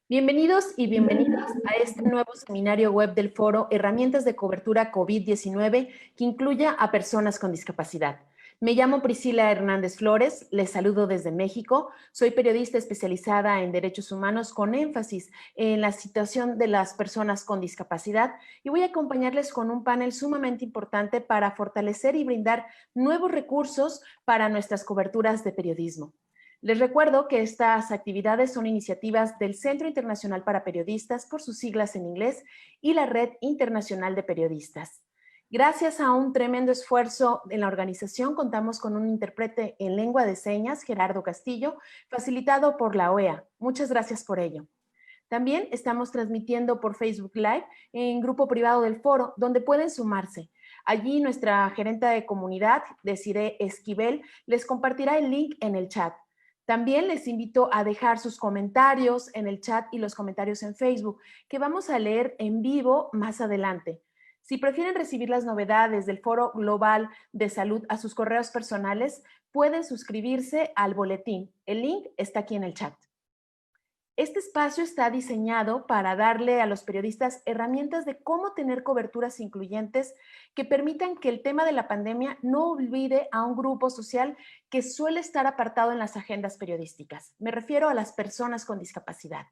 Bienvenidos y bienvenidas a este nuevo seminario web del foro Herramientas de cobertura COVID-19 que incluya a personas con discapacidad. Me llamo Priscila Hernández Flores, les saludo desde México, soy periodista especializada en derechos humanos con énfasis en la situación de las personas con discapacidad y voy a acompañarles con un panel sumamente importante para fortalecer y brindar nuevos recursos para nuestras coberturas de periodismo. Les recuerdo que estas actividades son iniciativas del Centro Internacional para Periodistas, por sus siglas en inglés, y la Red Internacional de Periodistas. Gracias a un tremendo esfuerzo en la organización, contamos con un intérprete en lengua de señas, Gerardo Castillo, facilitado por la OEA. Muchas gracias por ello. También estamos transmitiendo por Facebook Live en grupo privado del foro, donde pueden sumarse. Allí nuestra gerente de comunidad, Desiree Esquivel, les compartirá el link en el chat. También les invito a dejar sus comentarios en el chat y los comentarios en Facebook, que vamos a leer en vivo más adelante. Si prefieren recibir las novedades del Foro Global de Salud a sus correos personales, pueden suscribirse al boletín. El link está aquí en el chat. Este espacio está diseñado para darle a los periodistas herramientas de cómo tener coberturas incluyentes que permitan que el tema de la pandemia no olvide a un grupo social que suele estar apartado en las agendas periodísticas. Me refiero a las personas con discapacidad.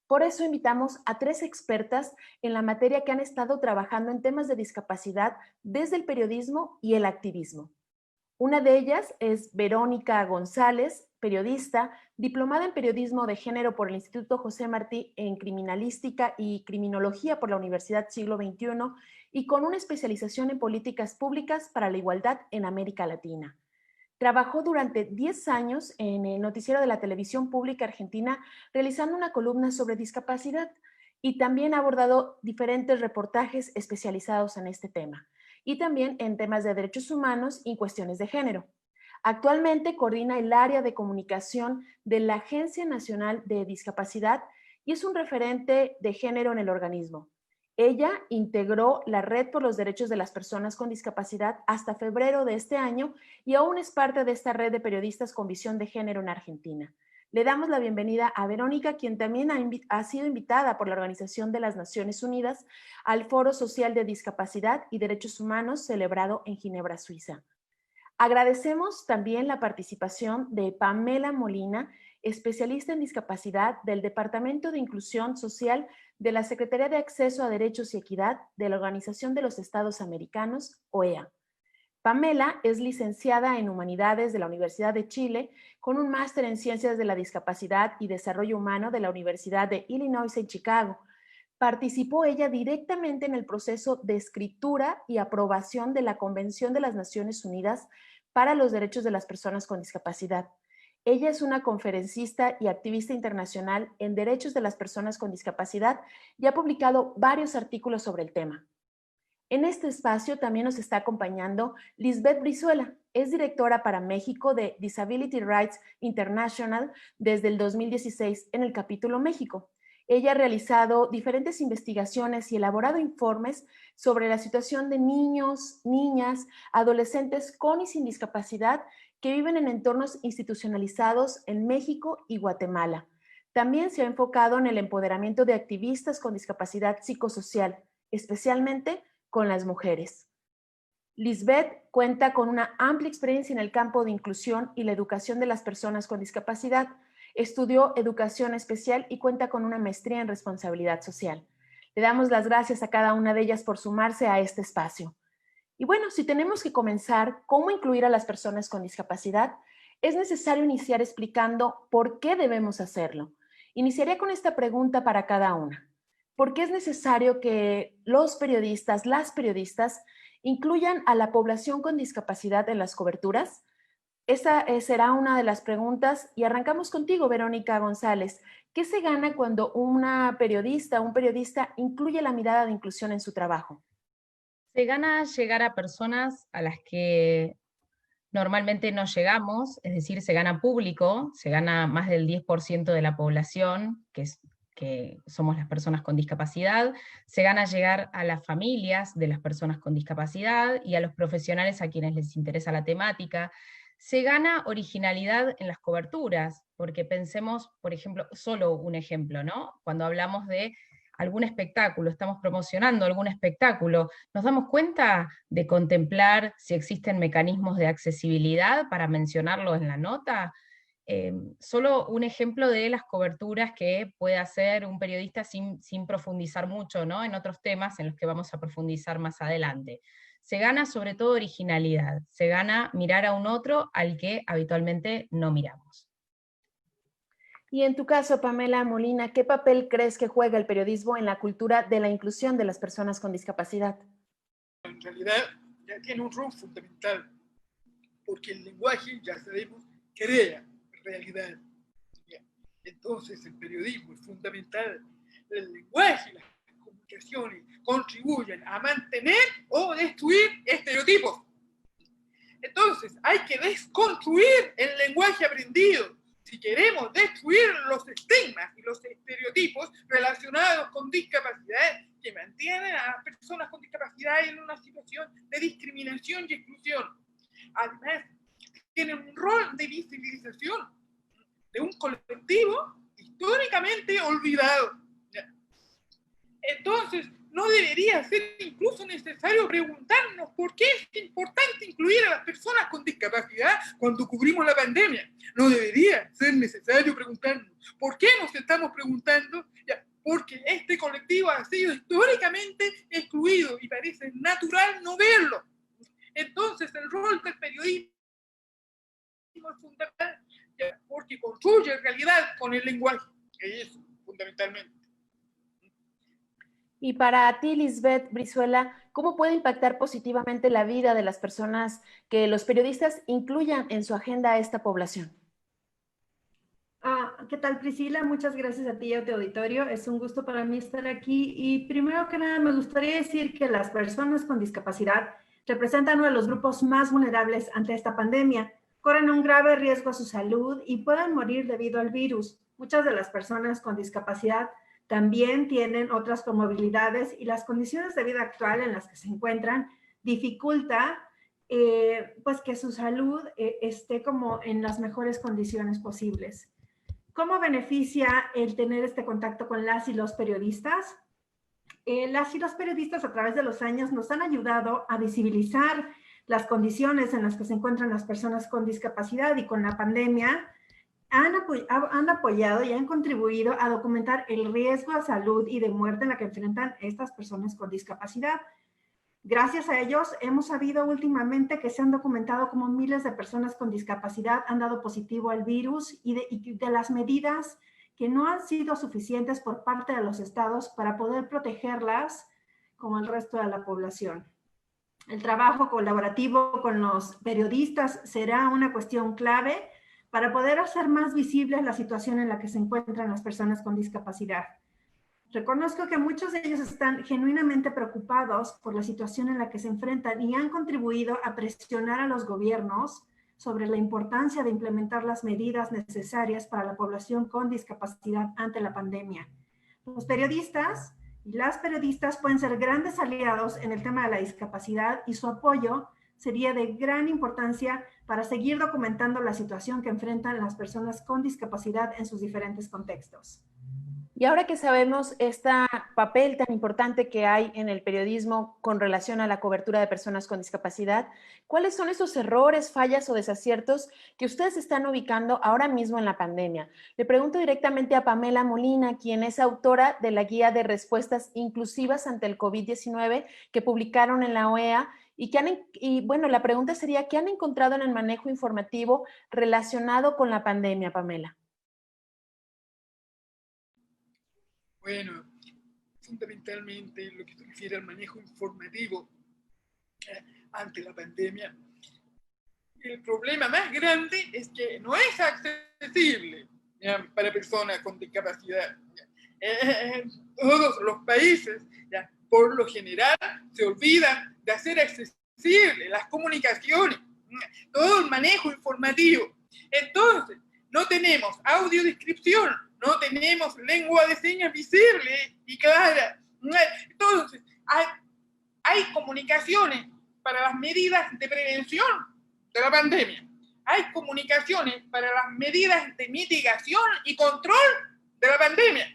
Por eso invitamos a 3 expertas en la materia que han estado trabajando en temas de discapacidad desde el periodismo y el activismo. Una de ellas es Verónica González, periodista, diplomada en periodismo de género por el Instituto José Martí en criminalística y criminología por la Universidad Siglo XXI y con una especialización en políticas públicas para la igualdad en América Latina. Trabajó durante 10 años en el noticiero de la televisión pública argentina realizando una columna sobre discapacidad y también ha abordado diferentes reportajes especializados en este tema y también en temas de derechos humanos y cuestiones de género. Actualmente coordina el área de comunicación de la Agencia Nacional de Discapacidad y es un referente de género en el organismo. Ella integró la Red por los Derechos de las Personas con Discapacidad hasta febrero de este año y aún es parte de esta red de periodistas con visión de género en Argentina. Le damos la bienvenida a Verónica, quien también ha sido invitada por la Organización de las Naciones Unidas al Foro Social de Discapacidad y Derechos Humanos celebrado en Ginebra, Suiza. Agradecemos también la participación de Pamela Molina, especialista en discapacidad del Departamento de Inclusión Social de la Secretaría de Acceso a Derechos y Equidad de la Organización de los Estados Americanos, OEA. Pamela es licenciada en Humanidades de la Universidad de Chile, con un máster en Ciencias de la Discapacidad y Desarrollo Humano de la Universidad de Illinois en Chicago. Participó ella directamente en el proceso de escritura y aprobación de la Convención de las Naciones Unidas para los Derechos de las Personas con Discapacidad. Ella es una conferencista y activista internacional en derechos de las personas con discapacidad y ha publicado varios artículos sobre el tema. En este espacio también nos está acompañando Lisbeth Brizuela. Es directora para México de Disability Rights International desde el 2016 en el capítulo México. Ella ha realizado diferentes investigaciones y elaborado informes sobre la situación de niños, niñas, adolescentes con y sin discapacidad que viven en entornos institucionalizados en México y Guatemala. También se ha enfocado en el empoderamiento de activistas con discapacidad psicosocial, especialmente con las mujeres. Lisbeth cuenta con una amplia experiencia en el campo de inclusión y la educación de las personas con discapacidad. Estudió educación especial y cuenta con una maestría en responsabilidad social. Le damos las gracias a cada una de ellas por sumarse a este espacio. Y bueno, si tenemos que comenzar cómo incluir a las personas con discapacidad, es necesario iniciar explicando por qué debemos hacerlo. Iniciaría con esta pregunta para cada una. ¿Por qué es necesario que los periodistas, las periodistas, incluyan a la población con discapacidad en las coberturas? Esa será una de las preguntas y arrancamos contigo, Verónica González. ¿Qué se gana cuando una periodista, un periodista incluye la mirada de inclusión en su trabajo? Se gana llegar a personas a las que normalmente no llegamos, es decir, se gana público, se gana más del 10% de la población, que somos las personas con discapacidad, se gana llegar a las familias de las personas con discapacidad y a los profesionales a quienes les interesa la temática, Se gana originalidad en las coberturas, porque pensemos, por ejemplo, solo un ejemplo, ¿no? Cuando hablamos de algún espectáculo, estamos promocionando algún espectáculo, ¿nos damos cuenta de contemplar si existen mecanismos de accesibilidad para mencionarlo en la nota? Solo un ejemplo de las coberturas que puede hacer un periodista sin profundizar mucho, ¿no?, en otros temas en los que vamos a profundizar más adelante. Se gana sobre todo originalidad, se gana mirar a un otro al que habitualmente no miramos. Y en tu caso, Pamela Molina, ¿qué papel crees que juega el periodismo en la cultura de la inclusión de las personas con discapacidad? En realidad ya tiene un rol fundamental, porque el lenguaje, ya sabemos, crea realidad. Entonces el periodismo es fundamental. El lenguaje y las comunicaciones contribuyen a mantener o destruir estereotipos. Entonces hay que desconstruir el lenguaje aprendido si queremos destruir los estigmas y los estereotipos relacionados con discapacidad que mantienen a las personas con discapacidad en una situación de discriminación y exclusión. Además, tienen un rol de visibilización de un colectivo históricamente olvidado. Entonces, no debería ser incluso necesario preguntarnos por qué es importante incluir a las personas con discapacidad cuando cubrimos la pandemia. No debería ser necesario preguntarnos por qué nos estamos preguntando, porque este colectivo ha sido históricamente excluido y parece natural no verlo. Entonces, el rol del periodismo es fundamental, porque construye realidad con el lenguaje, que es fundamentalmente. Y para ti, Lisbeth Brizuela, ¿cómo puede impactar positivamente la vida de las personas que los periodistas incluyan en su agenda a esta población? ¿Qué tal, Priscila? Muchas gracias a ti y a tu auditorio. Es un gusto para mí estar aquí. Y primero que nada, me gustaría decir que las personas con discapacidad representan uno de los grupos más vulnerables ante esta pandemia. Corren un grave riesgo a su salud y pueden morir debido al virus. Muchas de las personas con discapacidad también tienen otras comorbilidades y las condiciones de vida actual en las que se encuentran dificulta pues que su salud esté como en las mejores condiciones posibles. ¿Cómo beneficia el tener este contacto con las y los periodistas? Las y los periodistas a través de los años nos han ayudado a visibilizar las condiciones en las que se encuentran las personas con discapacidad, y con la pandemia han apoyado y han contribuido a documentar el riesgo a salud y de muerte en la que enfrentan estas personas con discapacidad. Gracias a ellos hemos sabido últimamente que se han documentado como miles de personas con discapacidad han dado positivo al virus y de las medidas que no han sido suficientes por parte de los estados para poder protegerlas como el resto de la población. El trabajo colaborativo con los periodistas será una cuestión clave para poder hacer más visible la situación en la que se encuentran las personas con discapacidad. Reconozco que muchos de ellos están genuinamente preocupados por la situación en la que se enfrentan y han contribuido a presionar a los gobiernos sobre la importancia de implementar las medidas necesarias para la población con discapacidad ante la pandemia. Los periodistas y las periodistas pueden ser grandes aliados en el tema de la discapacidad y su apoyo sería de gran importancia para seguir documentando la situación que enfrentan las personas con discapacidad en sus diferentes contextos. Y ahora que sabemos este papel tan importante que hay en el periodismo con relación a la cobertura de personas con discapacidad, ¿cuáles son esos errores, fallas o desaciertos que ustedes están ubicando ahora mismo en la pandemia? Le pregunto directamente a Pamela Molina, quien es autora de la Guía de Respuestas Inclusivas ante el COVID-19 que publicaron en la OEA, y bueno, la pregunta sería, ¿qué han encontrado en el manejo informativo relacionado con la pandemia, Pamela? Bueno, fundamentalmente lo que se refiere al manejo informativo ante la pandemia, el problema más grande es que no es accesible para personas con discapacidad. En todos los países, por lo general, se olvidan de hacer accesible las comunicaciones, todo el manejo informativo. Entonces, no tenemos audiodescripción, no tenemos lengua de señas visible y clara. Entonces, hay comunicaciones para las medidas de prevención de la pandemia, hay comunicaciones para las medidas de mitigación y control de la pandemia.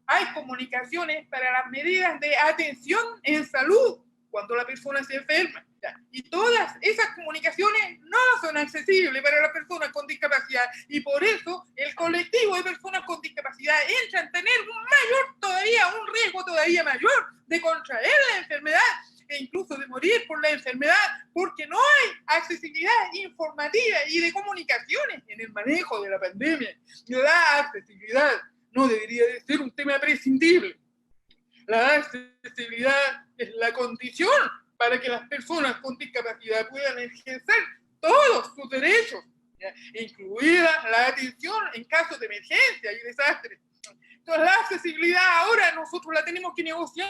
Hay comunicaciones para las medidas de atención en salud cuando la persona se enferma. Y todas esas comunicaciones no son accesibles para las personas con discapacidad, y por eso el colectivo de personas con discapacidad entra a tener un riesgo todavía mayor de contraer la enfermedad e incluso de morir por la enfermedad, porque no hay accesibilidad informativa y de comunicaciones en el manejo de la pandemia. La accesibilidad no debería de ser un tema prescindible. La accesibilidad es la condición para que las personas con discapacidad puedan ejercer todos sus derechos, ¿ya? Incluida la atención en casos de emergencia y desastres. Entonces, la accesibilidad ahora nosotros la tenemos que negociar,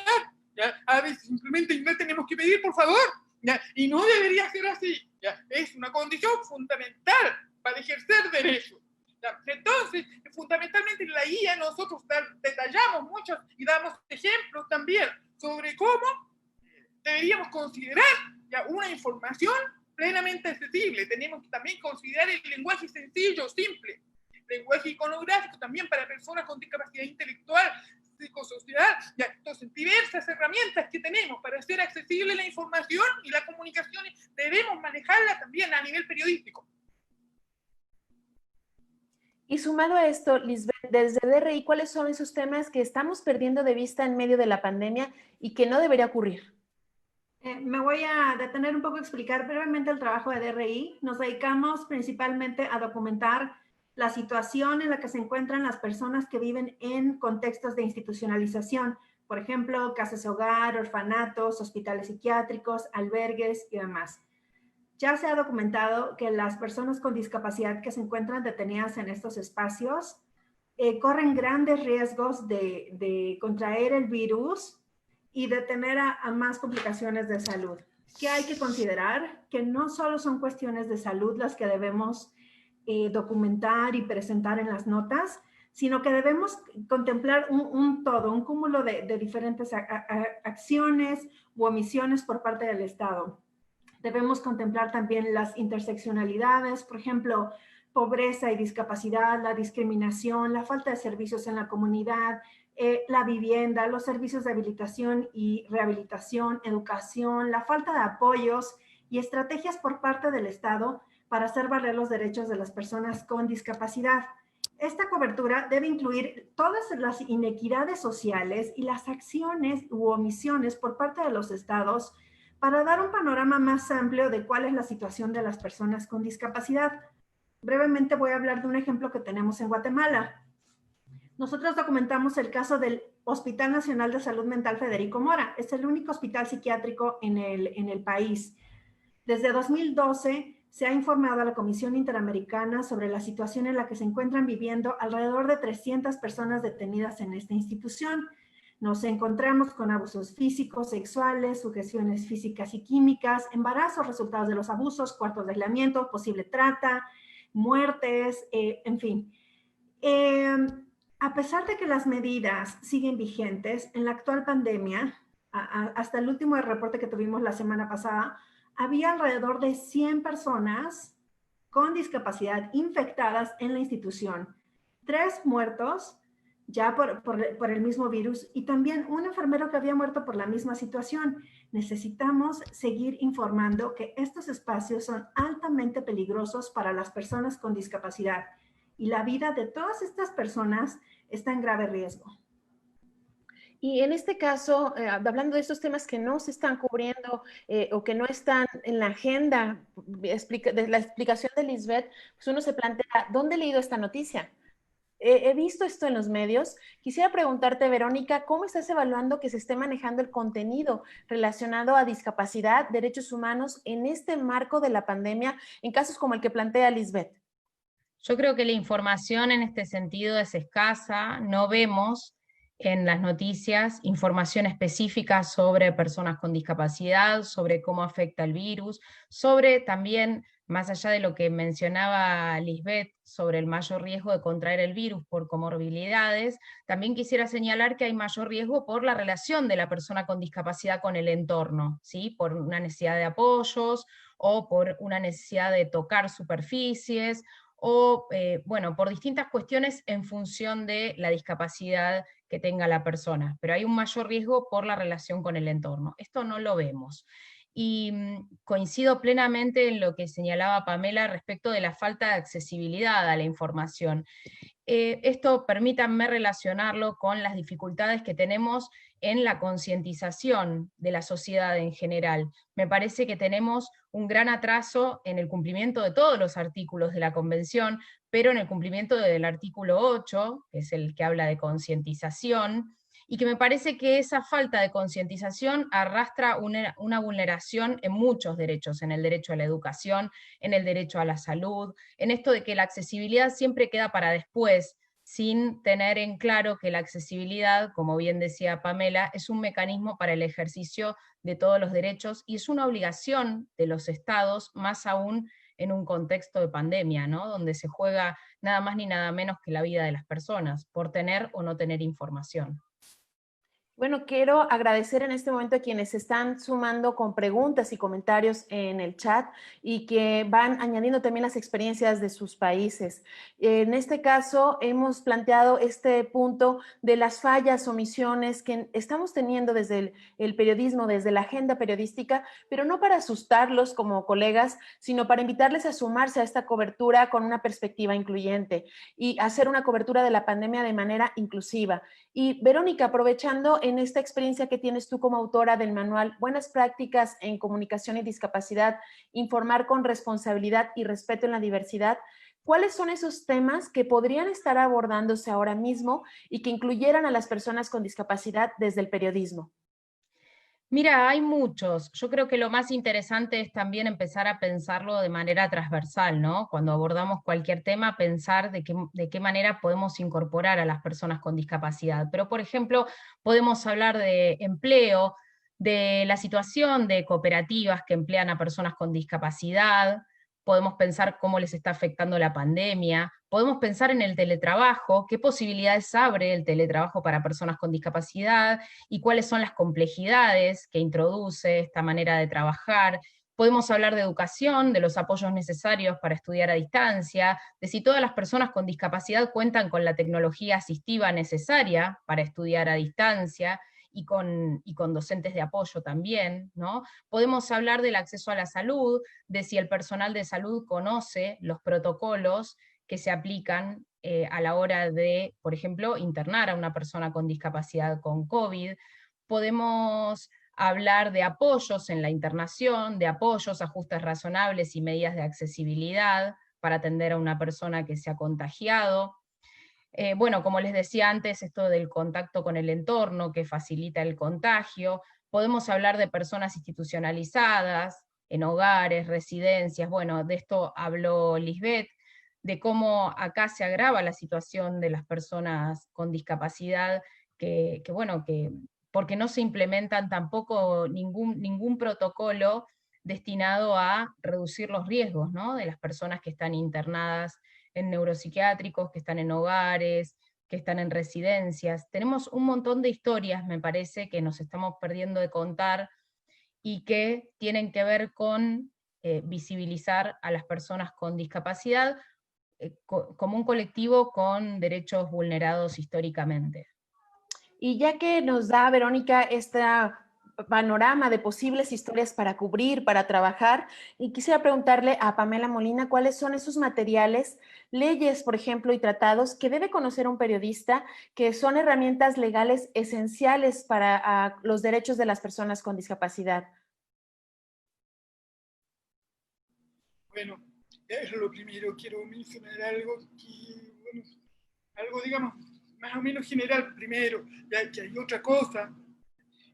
¿ya? A veces simplemente la tenemos que pedir, por favor, ¿ya? Y no debería ser así, ¿ya? Es una condición fundamental para ejercer derechos. Entonces, fundamentalmente en la guía nosotros detallamos muchos y damos ejemplos también sobre cómo deberíamos considerar ya una información plenamente accesible. Tenemos que también considerar el lenguaje sencillo, simple, lenguaje iconográfico también para personas con discapacidad intelectual, psicosocial. Ya, entonces, diversas herramientas que tenemos para hacer accesible la información y la comunicación debemos manejarla también a nivel periodístico. Y sumado a esto, Lisbeth, desde DRI, ¿cuáles son esos temas que estamos perdiendo de vista en medio de la pandemia y que no debería ocurrir? Me voy a detener un poco a explicar brevemente el trabajo de DRI. Nos dedicamos principalmente a documentar la situación en la que se encuentran las personas que viven en contextos de institucionalización, por ejemplo, casas de hogar, orfanatos, hospitales psiquiátricos, albergues y demás. Ya se ha documentado que las personas con discapacidad que se encuentran detenidas en estos espacios corren grandes riesgos de contraer el virus y de tener a más complicaciones de salud. ¿Qué hay que considerar? Que no solo son cuestiones de salud las que debemos documentar y presentar en las notas, sino que debemos contemplar un todo, un cúmulo de diferentes acciones u omisiones por parte del Estado. Debemos contemplar también las interseccionalidades, por ejemplo, pobreza y discapacidad, la discriminación, la falta de servicios en la comunidad, la vivienda, los servicios de habilitación y rehabilitación, educación, la falta de apoyos y estrategias por parte del Estado para hacer valer los derechos de las personas con discapacidad. Esta cobertura debe incluir todas las inequidades sociales y las acciones u omisiones por parte de los estados para dar un panorama más amplio de cuál es la situación de las personas con discapacidad. Brevemente voy a hablar de un ejemplo que tenemos en Guatemala. Nosotros documentamos el caso del Hospital Nacional de Salud Mental Federico Mora. Es el único hospital psiquiátrico en el país. Desde 2012 se ha informado a la Comisión Interamericana sobre la situación en la que se encuentran viviendo alrededor de 300 personas detenidas en esta institución. Nos encontramos con abusos físicos, sexuales, sujeciones físicas y químicas, embarazos, resultados de los abusos, cuartos de aislamiento, posible trata, muertes, en fin. A pesar de que las medidas siguen vigentes, en la actual pandemia, hasta el último reporte que tuvimos la semana pasada, había alrededor de 100 personas con discapacidad infectadas en la institución. 3 muertos ya por el mismo virus y también un enfermero que había muerto por la misma situación. Necesitamos seguir informando que estos espacios son altamente peligrosos para las personas con discapacidad y la vida de todas estas personas está en grave riesgo. Y en este caso, hablando de estos temas que no se están cubriendo o que no están en la agenda de la explicación de Lisbeth, pues uno se plantea, ¿dónde he leído esta noticia? He visto esto en los medios. Quisiera preguntarte, Verónica, ¿cómo estás evaluando que se esté manejando el contenido relacionado a discapacidad, derechos humanos en este marco de la pandemia, en casos como el que plantea Lisbeth? Yo creo que la información en este sentido es escasa. No vemos en las noticias información específica sobre personas con discapacidad, sobre cómo afecta el virus, sobre también, más allá de lo que mencionaba Lisbeth, sobre el mayor riesgo de contraer el virus por comorbilidades, también quisiera señalar que hay mayor riesgo por la relación de la persona con discapacidad con el entorno, ¿sí? Por una necesidad de apoyos o por una necesidad de tocar superficies, o bueno, por distintas cuestiones en función de la discapacidad que tenga la persona, pero hay un mayor riesgo por la relación con el entorno. Esto no lo vemos. Y coincido plenamente en lo que señalaba Pamela respecto de la falta de accesibilidad a la información. Esto permítanme relacionarlo con las dificultades que tenemos en la concientización de la sociedad en general. Me parece que tenemos un gran atraso en el cumplimiento de todos los artículos de la Convención, pero en el cumplimiento del artículo 8, que es el que habla de concientización, y que me parece que esa falta de concientización arrastra una vulneración en muchos derechos, en el derecho a la educación, en el derecho a la salud, en esto de que la accesibilidad siempre queda para después, sin tener en claro que la accesibilidad, como bien decía Pamela, es un mecanismo para el ejercicio de todos los derechos y es una obligación de los estados, más aún en un contexto de pandemia, ¿no? Donde se juega nada más ni nada menos que la vida de las personas, por tener o no tener información. Bueno, quiero agradecer en este momento a quienes se están sumando con preguntas y comentarios en el chat y que van añadiendo también las experiencias de sus países. En este caso, hemos planteado este punto de las fallas, omisiones que estamos teniendo desde el periodismo, desde la agenda periodística, pero no para asustarlos como colegas, sino para invitarles a sumarse a esta cobertura con una perspectiva incluyente y hacer una cobertura de la pandemia de manera inclusiva. Y Verónica, aprovechando en esta experiencia que tienes tú como autora del manual Buenas Prácticas en Comunicación y Discapacidad, informar con responsabilidad y respeto en la diversidad, ¿cuáles son esos temas que podrían estar abordándose ahora mismo y que incluyeran a las personas con discapacidad desde el periodismo? Mira, hay muchos. Yo creo que lo más interesante es también empezar a pensarlo de manera transversal, ¿no? Cuando abordamos cualquier tema, pensar de qué manera podemos incorporar a las personas con discapacidad. Pero, por ejemplo, podemos hablar de empleo, de la situación de cooperativas que emplean a personas con discapacidad, podemos pensar cómo les está afectando la pandemia, podemos pensar en el teletrabajo, qué posibilidades abre el teletrabajo para personas con discapacidad, y cuáles son las complejidades que introduce esta manera de trabajar. Podemos hablar de educación, de los apoyos necesarios para estudiar a distancia, de si todas las personas con discapacidad cuentan con la tecnología asistiva necesaria para estudiar a distancia, y con docentes de apoyo también, ¿no? Podemos hablar del acceso a la salud, de si el personal de salud conoce los protocolos que se aplican a la hora de, por ejemplo, internar a una persona con discapacidad con COVID. Podemos hablar de apoyos en la internación, de apoyos, ajustes razonables y medidas de accesibilidad para atender a una persona que se ha contagiado. Bueno, como les decía antes, esto del contacto con el entorno que facilita el contagio. Podemos hablar de personas institucionalizadas, en hogares, residencias, bueno, de esto habló Lisbeth, de cómo acá se agrava la situación de las personas con discapacidad, porque no se implementan tampoco ningún protocolo destinado a reducir los riesgos, ¿no?, de las personas que están internadas en neuropsiquiátricos, que están en hogares, que están en residencias. Tenemos un montón de historias, me parece, que nos estamos perdiendo de contar y que tienen que ver con visibilizar a las personas con discapacidad como un colectivo con derechos vulnerados históricamente. Y ya que nos da, Verónica, este panorama de posibles historias para cubrir, para trabajar, y quisiera preguntarle a Pamela Molina cuáles son esos materiales, leyes, por ejemplo, y tratados que debe conocer un periodista, que son herramientas legales esenciales para los derechos de las personas con discapacidad. Bueno, eso es lo primero. Quiero mencionar algo que, bueno, algo, digamos, más o menos general primero, ya que hay otra cosa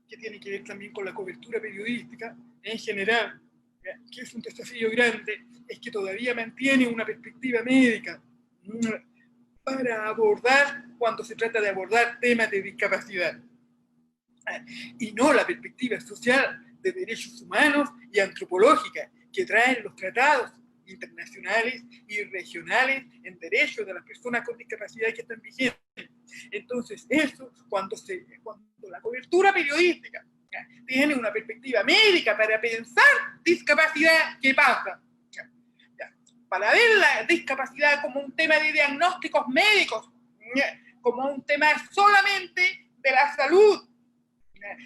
que tiene que ver también con la cobertura periodística en general, ¿ya?, que es un desafío grande, es que todavía mantiene una perspectiva médica para abordar, cuando se trata de abordar temas de discapacidad, y no la perspectiva social de derechos humanos y antropológica que traen los tratados internacionales y regionales en derechos de las personas con discapacidad que están vigentes. Entonces, eso, cuando la cobertura periodística tiene una perspectiva médica para pensar discapacidad, ¿qué pasa? Para ver la discapacidad como un tema de diagnósticos médicos, como un tema solamente de la salud,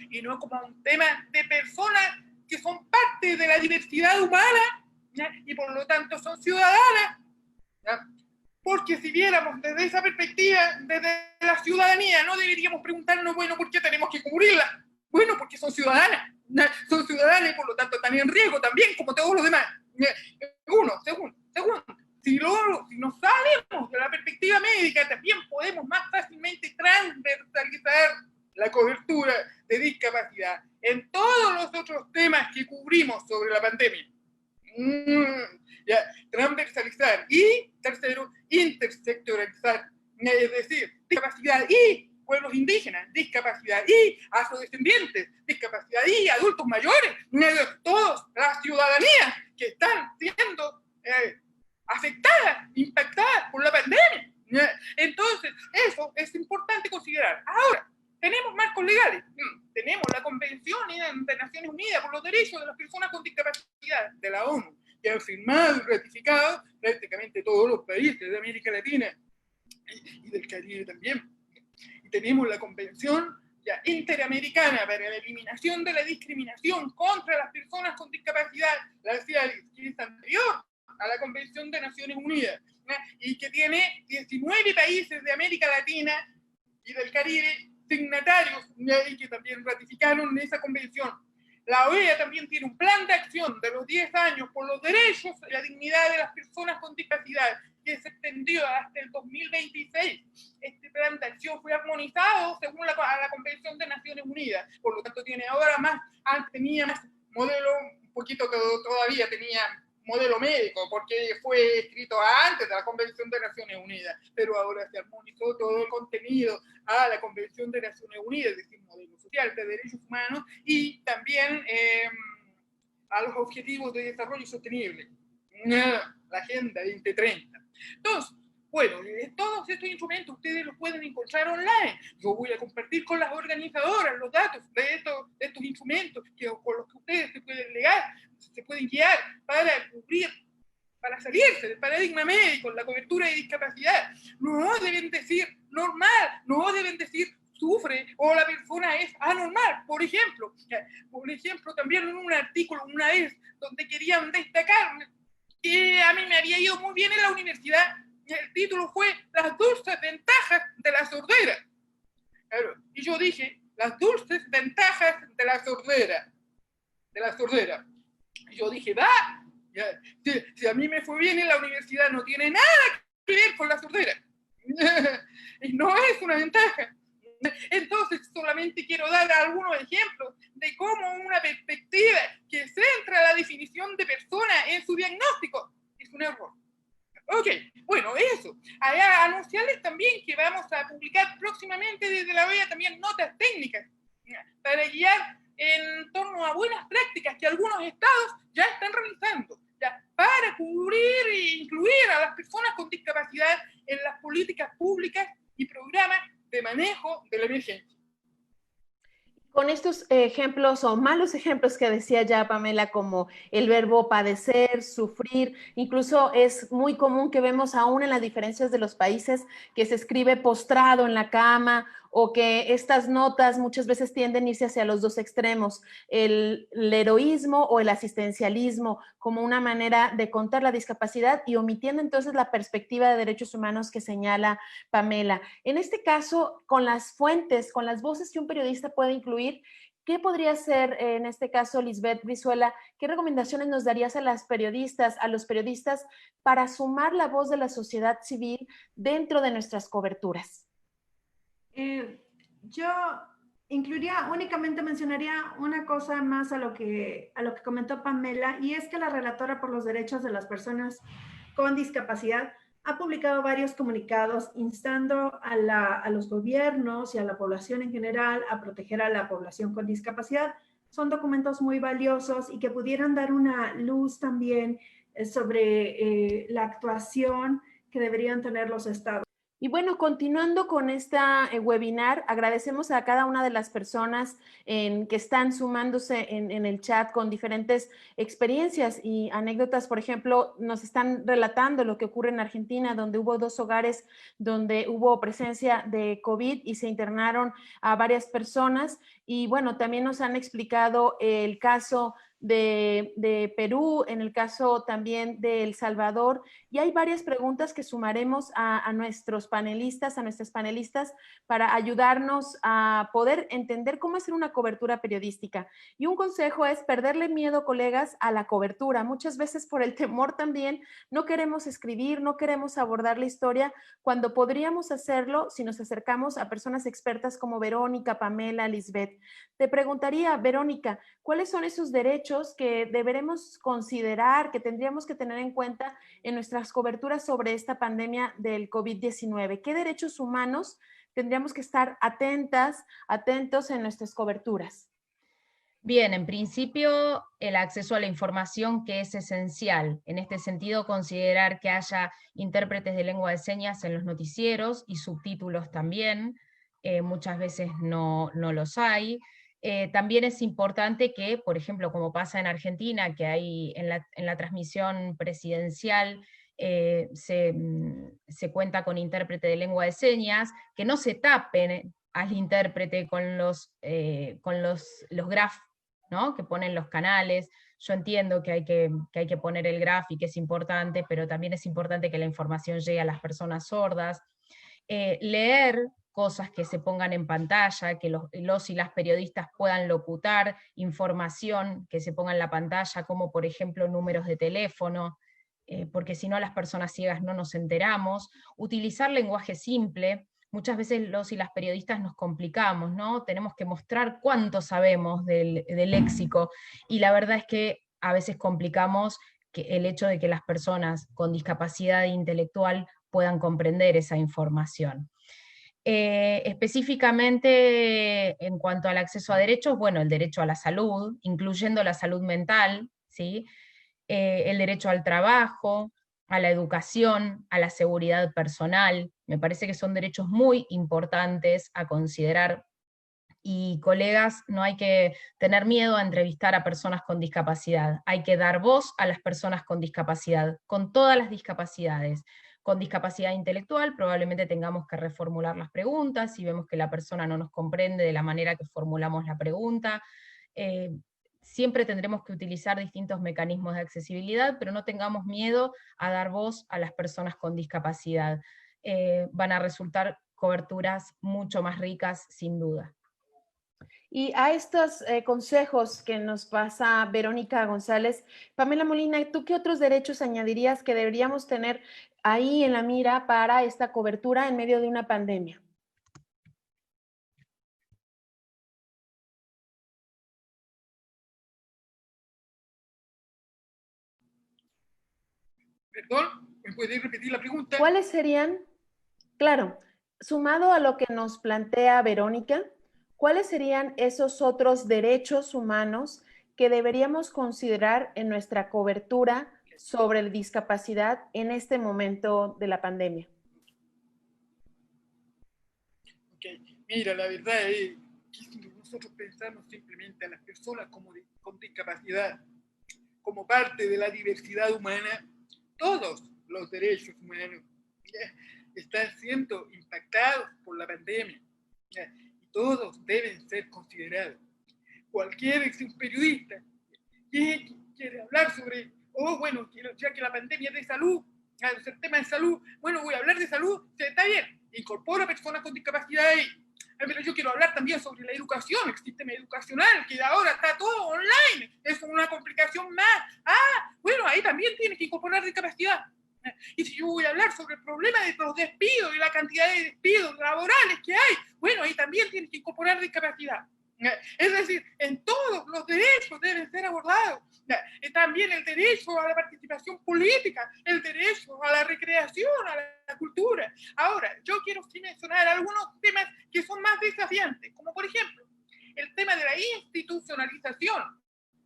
y no como un tema de personas que son parte de la diversidad humana, y por lo tanto son ciudadanas, porque si viéramos desde esa perspectiva, desde la ciudadanía, no deberíamos preguntarnos, bueno, ¿por qué tenemos que cubrirla? Bueno, porque son ciudadanas y por lo tanto están en riesgo también, como todos los demás. Segundo, si nos salimos de la perspectiva médica, también podemos más fácilmente transversalizar la cobertura de discapacidad en todos los otros temas que cubrimos sobre la pandemia. Transversalizar. Y tercero, intersectoralizar, es decir, discapacidad y pueblos indígenas, discapacidad y afrodescendientes, discapacidad y adultos mayores, todos la ciudadanía que están siendo afectadas, impactadas por la pandemia. Entonces, eso es importante considerar. Ahora, tenemos marcos legales. Tenemos la Convención de Naciones Unidas por los Derechos de las Personas con Discapacidad de la ONU, que han firmado y ratificado prácticamente todos los países de América Latina y del Caribe también. Y tenemos la Convención Interamericana para la Eliminación de la Discriminación contra las Personas con Discapacidad, la CIALIS, que es anterior a la Convención de Naciones Unidas, y que tiene 19 países de América Latina y del Caribe signatarios, y que también ratificaron esa convención. La OEA también tiene un plan de acción de los 10 años por los derechos y la dignidad de las personas con discapacidad, que se extendió hasta el 2026. Este plan de acción fue armonizado según la Convención de Naciones Unidas, por lo tanto tiene ahora más, antes tenía más modelo, un poquito que todavía tenía modelo médico, porque fue escrito antes de la Convención de Naciones Unidas, pero ahora se armonizó todo el contenido a la Convención de Naciones Unidas, es decir, modelo social de derechos humanos, y también a los Objetivos de Desarrollo Sostenible, la Agenda 2030. Entonces, bueno, todos estos instrumentos ustedes los pueden encontrar online. Yo voy a compartir con las organizadoras los datos de estos instrumentos con los que ustedes se pueden guiar para cubrir, para salirse del paradigma médico, la cobertura de discapacidad. No deben decir normal, no deben decir sufre o la persona es anormal. Por ejemplo, también en un artículo una vez donde querían destacar que a mí me había ido muy bien en la universidad, el título fue Las dulces ventajas de la sordera. Claro, y yo dije, las dulces ventajas de la sordera. Y yo dije, si a mí me fue bien en la universidad, no tiene nada que ver con la sordera. Y no es una ventaja. Entonces, solamente quiero dar algunos ejemplos de cómo una perspectiva que centra la definición de persona en su diagnóstico es un error. Ok, bueno, eso. Anunciarles también que vamos a publicar próximamente desde la OEA también notas técnicas para guiar en torno a buenas prácticas que algunos estados ya están realizando, para cubrir e incluir a las personas con discapacidad en las políticas públicas y programas de manejo de la emergencia. Con estos ejemplos o malos ejemplos que decía ya Pamela, como el verbo padecer, sufrir, incluso es muy común que vemos aún en las diferencias de los países que se escribe postrado en la cama, o que estas notas muchas veces tienden a irse hacia los dos extremos, el heroísmo o el asistencialismo, como una manera de contar la discapacidad y omitiendo entonces la perspectiva de derechos humanos que señala Pamela. En este caso, con las fuentes, con las voces que un periodista puede incluir, ¿qué podría ser, en este caso, Lisbeth Brizuela? ¿Qué recomendaciones nos darías a los periodistas para sumar la voz de la sociedad civil dentro de nuestras coberturas? Yo únicamente mencionaría una cosa más a lo que comentó Pamela, y es que la relatora por los derechos de las personas con discapacidad ha publicado varios comunicados instando a los gobiernos y a la población en general a proteger a la población con discapacidad. Son documentos muy valiosos y que pudieran dar una luz también sobre la actuación que deberían tener los estados. Y bueno, continuando con esta webinar, agradecemos a cada una de las personas que están sumándose en el chat con diferentes experiencias y anécdotas. Por ejemplo, nos están relatando lo que ocurre en Argentina, donde hubo 2 hogares donde hubo presencia de COVID y se internaron a varias personas. Y bueno, también nos han explicado el caso de Perú, en el caso también de El Salvador, y hay varias preguntas que sumaremos a nuestros panelistas, a nuestras panelistas, para ayudarnos a poder entender cómo hacer una cobertura periodística. Y un consejo es perderle miedo, colegas, a la cobertura. Muchas veces por el temor también no queremos escribir, no queremos abordar la historia, cuando podríamos hacerlo si nos acercamos a personas expertas como Verónica, Pamela, Lisbeth. Te preguntaría, Verónica, ¿cuáles son esos derechos que deberemos considerar, que tendríamos que tener en cuenta en nuestras coberturas sobre esta pandemia del COVID-19? ¿Qué derechos humanos tendríamos que estar atentos en nuestras coberturas? Bien, en principio el acceso a la información, que es esencial. En este sentido, considerar que haya intérpretes de lengua de señas en los noticieros y subtítulos también. Muchas veces no los hay. También es importante que, por ejemplo, como pasa en Argentina, que hay en la transmisión presidencial se cuenta con intérprete de lengua de señas, que no se tapen al intérprete con los graf, ¿no?, que ponen los canales. Yo entiendo que hay que poner el graf y que es importante, pero también es importante que la información llegue a las personas sordas. Leer cosas que se pongan en pantalla, que los y las periodistas puedan locutar información que se ponga en la pantalla, como por ejemplo números de teléfono, porque si no las personas ciegas no nos enteramos. Utilizar lenguaje simple. Muchas veces los y las periodistas nos complicamos, ¿no? Tenemos que mostrar cuánto sabemos del léxico, y la verdad es que a veces complicamos el hecho de que las personas con discapacidad intelectual puedan comprender esa información. Específicamente en cuanto al acceso a derechos, bueno, el derecho a la salud, incluyendo la salud mental, ¿sí? El derecho al trabajo, a la educación, a la seguridad personal. Me parece que son derechos muy importantes a considerar. Y colegas, no hay que tener miedo a entrevistar a personas con discapacidad. Hay que dar voz a las personas con discapacidad, con todas las discapacidades. Con discapacidad intelectual probablemente tengamos que reformular las preguntas si vemos que la persona no nos comprende de la manera que formulamos la pregunta. Siempre tendremos que utilizar distintos mecanismos de accesibilidad, pero no tengamos miedo a dar voz a las personas con discapacidad. Van a resultar coberturas mucho más ricas, sin duda. Y a estos consejos que nos pasa Verónica González, Pamela Molina, ¿tú qué otros derechos añadirías que deberíamos tener ahí en la mira para esta cobertura en medio de una pandemia? Perdón, ¿me puede repetir la pregunta? ¿Cuáles serían, claro, sumado a lo que nos plantea Verónica, cuáles serían esos otros derechos humanos que deberíamos considerar en nuestra cobertura sobre la discapacidad en este momento de la pandemia? Ok, mira, la verdad es que si nosotros pensamos simplemente a las personas con discapacidad como parte de la diversidad humana, todos los derechos humanos están siendo impactados por la pandemia, y todos deben ser considerados. Cualquier periodista que quiere hablar sobre, bueno, ya que la pandemia es de salud, el tema de salud, bueno, voy a hablar de salud, está bien, incorpora personas con discapacidad ahí. Pero yo quiero hablar también sobre la educación, el sistema educacional, que ahora está todo online, es una complicación más. Bueno, ahí también tienes que incorporar discapacidad. Y si yo voy a hablar sobre el problema de los despidos y la cantidad de despidos laborales que hay, bueno, ahí también tienes que incorporar discapacidad. Es decir, en todos los derechos deben ser abordados. También el derecho a la participación política, el derecho a la recreación, a la cultura. Ahora, yo quiero sí mencionar algunos temas que son más desafiantes, como por ejemplo, el tema de la institucionalización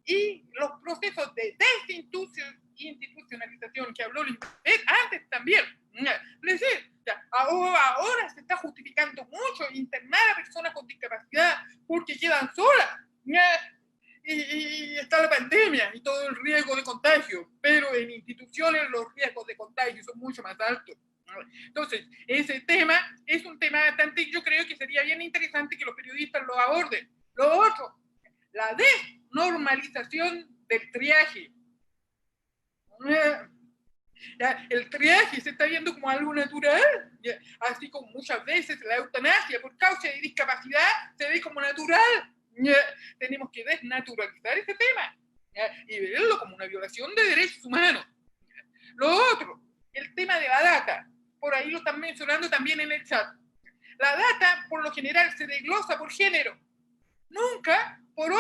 y los procesos de desinstitucionalización que habló Lisbeth antes también. Es decir, Ya, ahora se está justificando mucho internar a personas con discapacidad porque quedan solas. ¿Ya? Y está la pandemia y todo el riesgo de contagio, pero en instituciones los riesgos de contagio son mucho más altos. Entonces, ese tema es un tema bastante, yo creo que sería bien interesante que los periodistas lo aborden. Lo otro, la desnormalización del triaje. Ya, el triaje se está viendo como algo natural, ya, así como muchas veces la eutanasia por causa de discapacidad se ve como natural. Ya, tenemos que desnaturalizar ese tema, ya, y verlo como una violación de derechos humanos. Ya. Lo otro, el tema de la data, por ahí lo están mencionando también en el chat. La data, por lo general, se desglosa por género, nunca por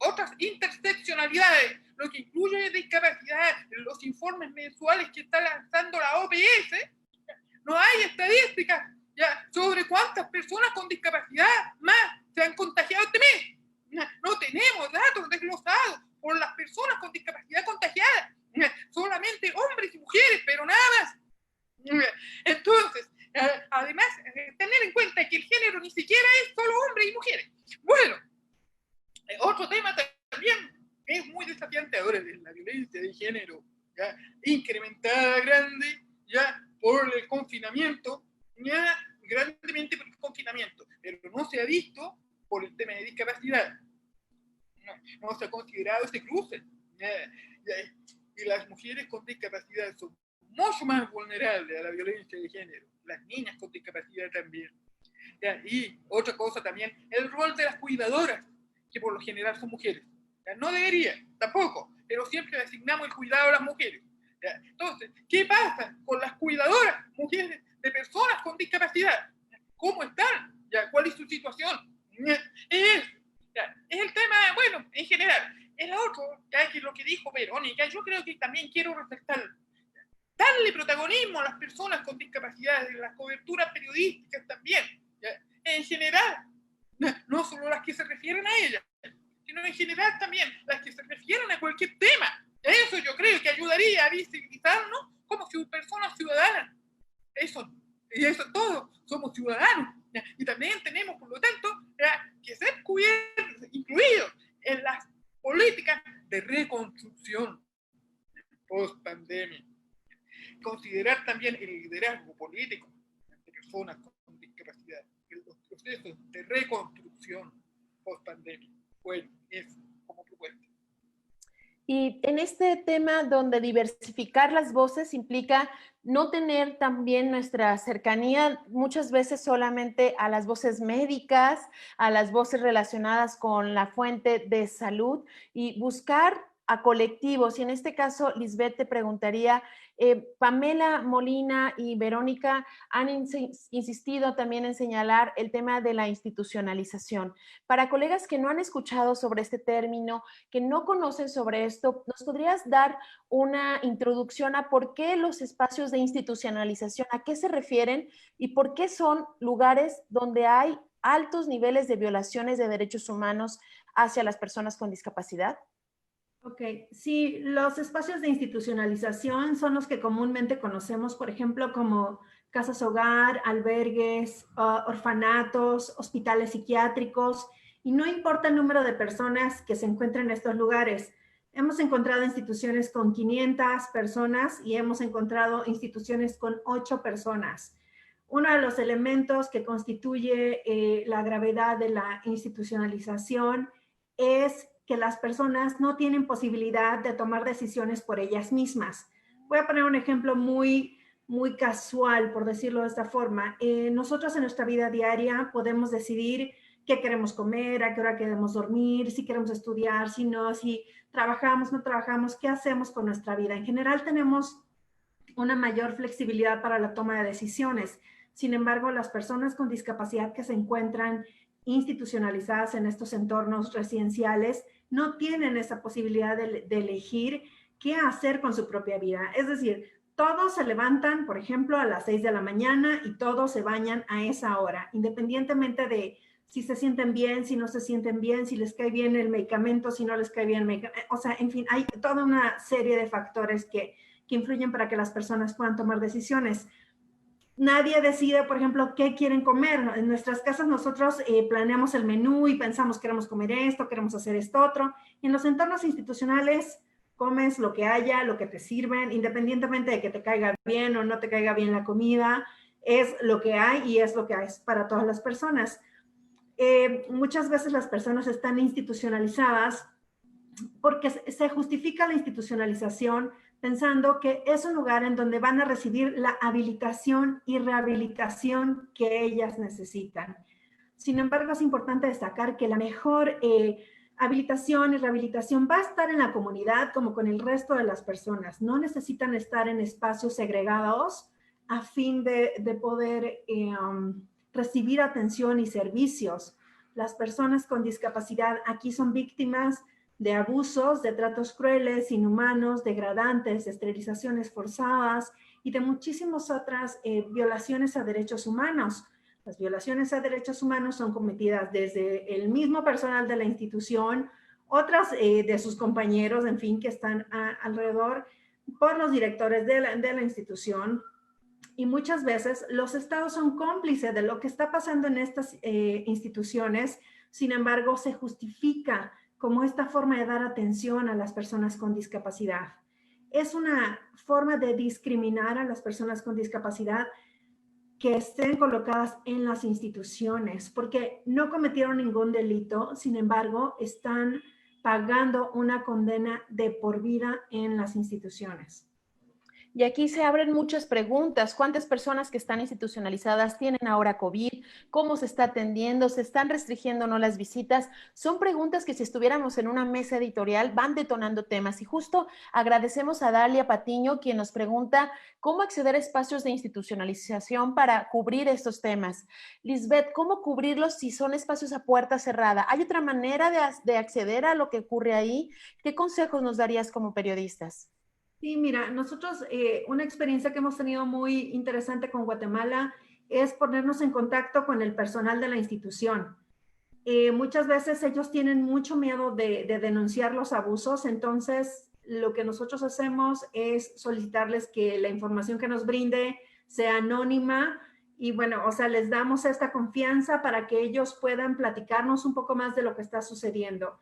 otras interseccionalidades, lo que incluye discapacidad. En los informes mensuales que está lanzando la OPS, no hay estadísticas ya sobre cuántas personas con discapacidad más se han contagiado este mes. No tenemos datos desglosados por las personas con discapacidad contagiadas, solamente hombres y mujeres, pero nada más. Entonces, además, tener en cuenta que el género ni siquiera es solo hombres y mujeres. Bueno, otro tema también es muy desafiante ahora de la violencia de género, ya incrementada grande, ya por el confinamiento, ya grandemente por el confinamiento, pero no se ha visto por el tema de discapacidad. No se ha considerado ese cruce. Y las mujeres con discapacidad son mucho más vulnerables a la violencia de género, las niñas con discapacidad también. ¿Ya? Y otra cosa también, el rol de las cuidadoras, que por lo general son mujeres. ¿Ya? No debería, tampoco, pero siempre le asignamos el cuidado a las mujeres. ¿Ya? Entonces, ¿qué pasa con las cuidadoras, mujeres de personas con discapacidad? ¿Cómo están? ¿Ya? ¿Cuál es su situación? Es el tema, bueno, en general. El otro, ya que lo que dijo Verónica, yo creo que también quiero resaltar, darle protagonismo a las personas con discapacidades, en las coberturas periodísticas también, ¿ya? En general, no solo las que se refieren a ellas, sino en general también las que se refieren a cualquier tema. Eso yo creo que ayudaría a visibilizarnos como personas ciudadanas. Eso todos somos ciudadanos, ¿ya? Y también tenemos, por lo tanto, ¿ya?, que ser incluidos en las políticas de reconstrucción post-pandemia. Considerar también el liderazgo político de personas con discapacidad, los procesos de reconstrucción post-pandemia. Bueno, eso como propuesta. Y en este tema donde diversificar las voces implica no tener también nuestra cercanía muchas veces solamente a las voces médicas, a las voces relacionadas con la fuente de salud y buscar a colectivos. Y en este caso, Lisbeth, te preguntaría, Pamela Molina y Verónica han insistido también en señalar el tema de la institucionalización. Para colegas que no han escuchado sobre este término, que no conocen sobre esto, ¿nos podrías dar una introducción a por qué los espacios de institucionalización, a qué se refieren y por qué son lugares donde hay altos niveles de violaciones de derechos humanos hacia las personas con discapacidad? Ok, sí, los espacios de institucionalización son los que comúnmente conocemos, por ejemplo, como casas hogar, albergues, orfanatos, hospitales psiquiátricos, y no importa el número de personas que se encuentren en estos lugares. Hemos encontrado instituciones con 500 personas y hemos encontrado instituciones con 8 personas. Uno de los elementos que constituye la gravedad de la institucionalización es que las personas no tienen posibilidad de tomar decisiones por ellas mismas. Voy a poner un ejemplo muy casual, por decirlo de esta forma. Nosotros en nuestra vida diaria podemos decidir qué queremos comer, a qué hora queremos dormir, si queremos estudiar, si no, si trabajamos, no trabajamos, qué hacemos con nuestra vida. En general tenemos una mayor flexibilidad para la toma de decisiones. Sin embargo, las personas con discapacidad que se encuentran institucionalizadas en estos entornos residenciales no tienen esa posibilidad de elegir qué hacer con su propia vida. Es decir, todos se levantan, por ejemplo, a las 6 de la mañana y todos se bañan a esa hora, independientemente de si se sienten bien, si no se sienten bien, si les cae bien el medicamento, si no les cae bien el medicamento. O sea, en fin, hay toda una serie de factores que influyen para que las personas puedan tomar decisiones. Nadie decide, por ejemplo, qué quieren comer. En nuestras casas nosotros planeamos el menú y pensamos, queremos comer esto, queremos hacer esto otro. En los entornos institucionales comes lo que haya, lo que te sirven, independientemente de que te caiga bien o no te caiga bien la comida, es lo que hay y es lo que hay para todas las personas. Muchas veces las personas están institucionalizadas porque se justifica la institucionalización pensando que es un lugar en donde van a recibir la habilitación y rehabilitación que ellas necesitan. Sin embargo, es importante destacar que la mejor habilitación y rehabilitación va a estar en la comunidad como con el resto de las personas. No necesitan estar en espacios segregados a fin de poder recibir atención y servicios. Las personas con discapacidad aquí son víctimas de abusos, de tratos crueles, inhumanos, degradantes, esterilizaciones forzadas y de muchísimas otras violaciones a derechos humanos. Las violaciones a derechos humanos son cometidas desde el mismo personal de la institución, otras de sus compañeros, en fin, que están alrededor, por los directores de la institución. Y muchas veces los estados son cómplices de lo que está pasando en estas instituciones. Sin embargo, se justifica como esta forma de dar atención a las personas con discapacidad. Es una forma de discriminar a las personas con discapacidad que estén colocadas en las instituciones, porque no cometieron ningún delito, sin embargo, están pagando una condena de por vida en las instituciones. Y aquí se abren muchas preguntas. ¿Cuántas personas que están institucionalizadas tienen ahora COVID? ¿Cómo se está atendiendo? ¿Se están restringiendo o no las visitas? Son preguntas que si estuviéramos en una mesa editorial van detonando temas. Y justo agradecemos a Dalia Patiño, quien nos pregunta cómo acceder a espacios de institucionalización para cubrir estos temas. Lisbeth, ¿cómo cubrirlos si son espacios a puerta cerrada? ¿Hay otra manera de acceder a lo que ocurre ahí? ¿Qué consejos nos darías como periodistas? Sí, mira, nosotros una experiencia que hemos tenido muy interesante con Guatemala es ponernos en contacto con el personal de la institución. Muchas veces ellos tienen mucho miedo de denunciar los abusos, entonces lo que nosotros hacemos es solicitarles que la información que nos brinde sea anónima y bueno, o sea, les damos esta confianza para que ellos puedan platicarnos un poco más de lo que está sucediendo.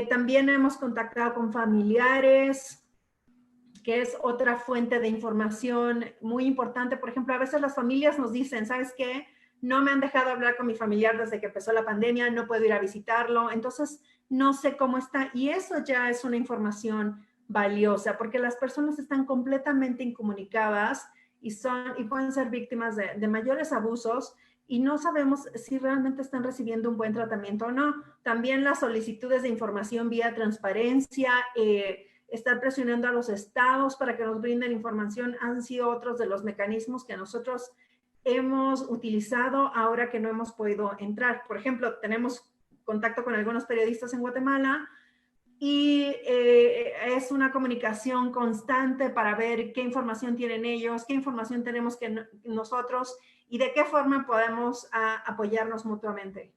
También hemos contactado con familiares, que es otra fuente de información muy importante. Por ejemplo, a veces las familias nos dicen, ¿sabes qué? No me han dejado hablar con mi familiar desde que empezó la pandemia, no puedo ir a visitarlo, entonces no sé cómo está. Y eso ya es una información valiosa, porque las personas están completamente incomunicadas y pueden ser víctimas de mayores abusos y no sabemos si realmente están recibiendo un buen tratamiento o no. También las solicitudes de información vía transparencia, estar presionando a los estados para que nos brinden información han sido otros de los mecanismos que nosotros hemos utilizado ahora que no hemos podido entrar. Por ejemplo, tenemos contacto con algunos periodistas en Guatemala y es una comunicación constante para ver qué información tienen ellos, qué información tenemos que nosotros y de qué forma podemos apoyarnos mutuamente.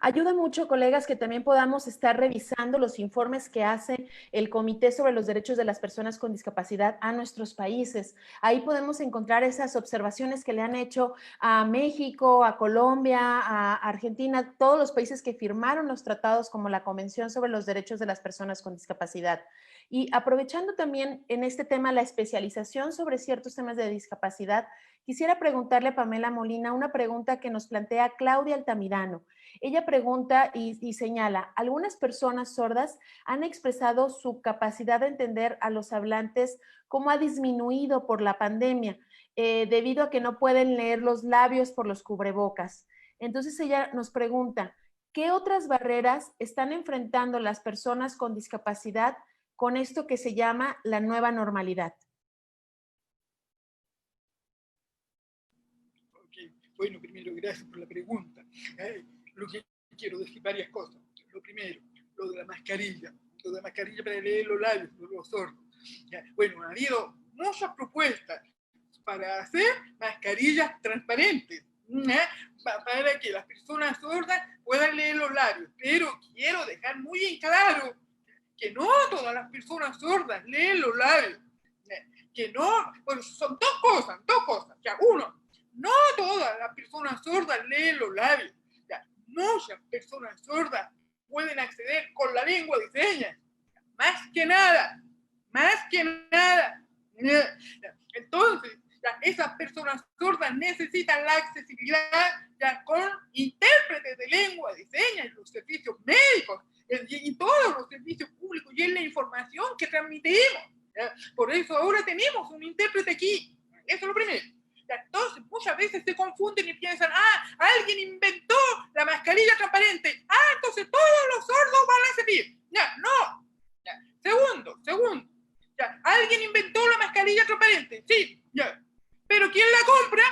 Ayuda mucho, colegas, que también podamos estar revisando los informes que hace el Comité sobre los Derechos de las Personas con Discapacidad a nuestros países. Ahí podemos encontrar esas observaciones que le han hecho a México, a Colombia, a Argentina, todos los países que firmaron los tratados como la Convención sobre los Derechos de las Personas con Discapacidad. Y aprovechando también en este tema la especialización sobre ciertos temas de discapacidad, quisiera preguntarle a Pamela Molina una pregunta que nos plantea Claudia Altamirano. Ella pregunta y señala, algunas personas sordas han expresado su capacidad de entender a los hablantes cómo ha disminuido por la pandemia, debido a que no pueden leer los labios por los cubrebocas. Entonces ella nos pregunta, ¿qué otras barreras están enfrentando las personas con discapacidad con esto que se llama la nueva normalidad? Okay. Bueno, primero, gracias por la pregunta. Lo que quiero decir varias cosas. Lo primero, lo de la mascarilla para leer los labios, los sordos. Bueno, ha habido muchas propuestas para hacer mascarillas transparentes, para que las personas sordas puedan leer los labios. Pero quiero dejar muy en claro que no todas las personas sordas leen los labios. que no, pues son dos cosas, ya, uno, no todas las personas sordas leen los labios, ya, muchas personas sordas pueden acceder con la lengua de señas, más que nada, entonces, ya, esas personas sordas necesitan la accesibilidad ya, con intérpretes de lengua de señas en los servicios médicos y todos los servicios públicos y en la información que transmitimos. ¿Ya? Por eso ahora tenemos un intérprete aquí. Eso es lo primero. ¿Ya? Entonces, muchas veces se confunden y piensan, alguien inventó la mascarilla transparente. Entonces todos los sordos van a servir. Ya, no. Ya. Segundo. Ya, alguien inventó la mascarilla transparente. Sí, ya. Pero ¿quién la compra?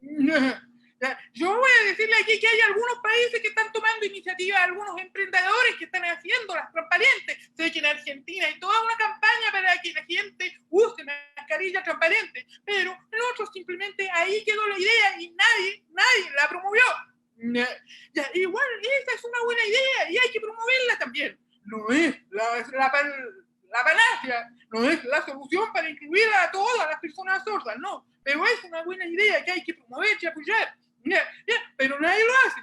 Ya. Yo voy a decirle aquí que hay algunos países que están tomando iniciativas, algunos emprendedores que están haciendo las transparentes. Sé que en Argentina hay toda una campaña para que la gente use mascarilla transparente, pero en otros simplemente ahí quedó la idea y nadie la promovió. Ya, igual esa es una buena idea y hay que promoverla también. No es la panacea, no es la solución para incluir a todas las personas sordas, no, pero es una buena idea que hay que promover y apoyar. Pero nadie lo hace.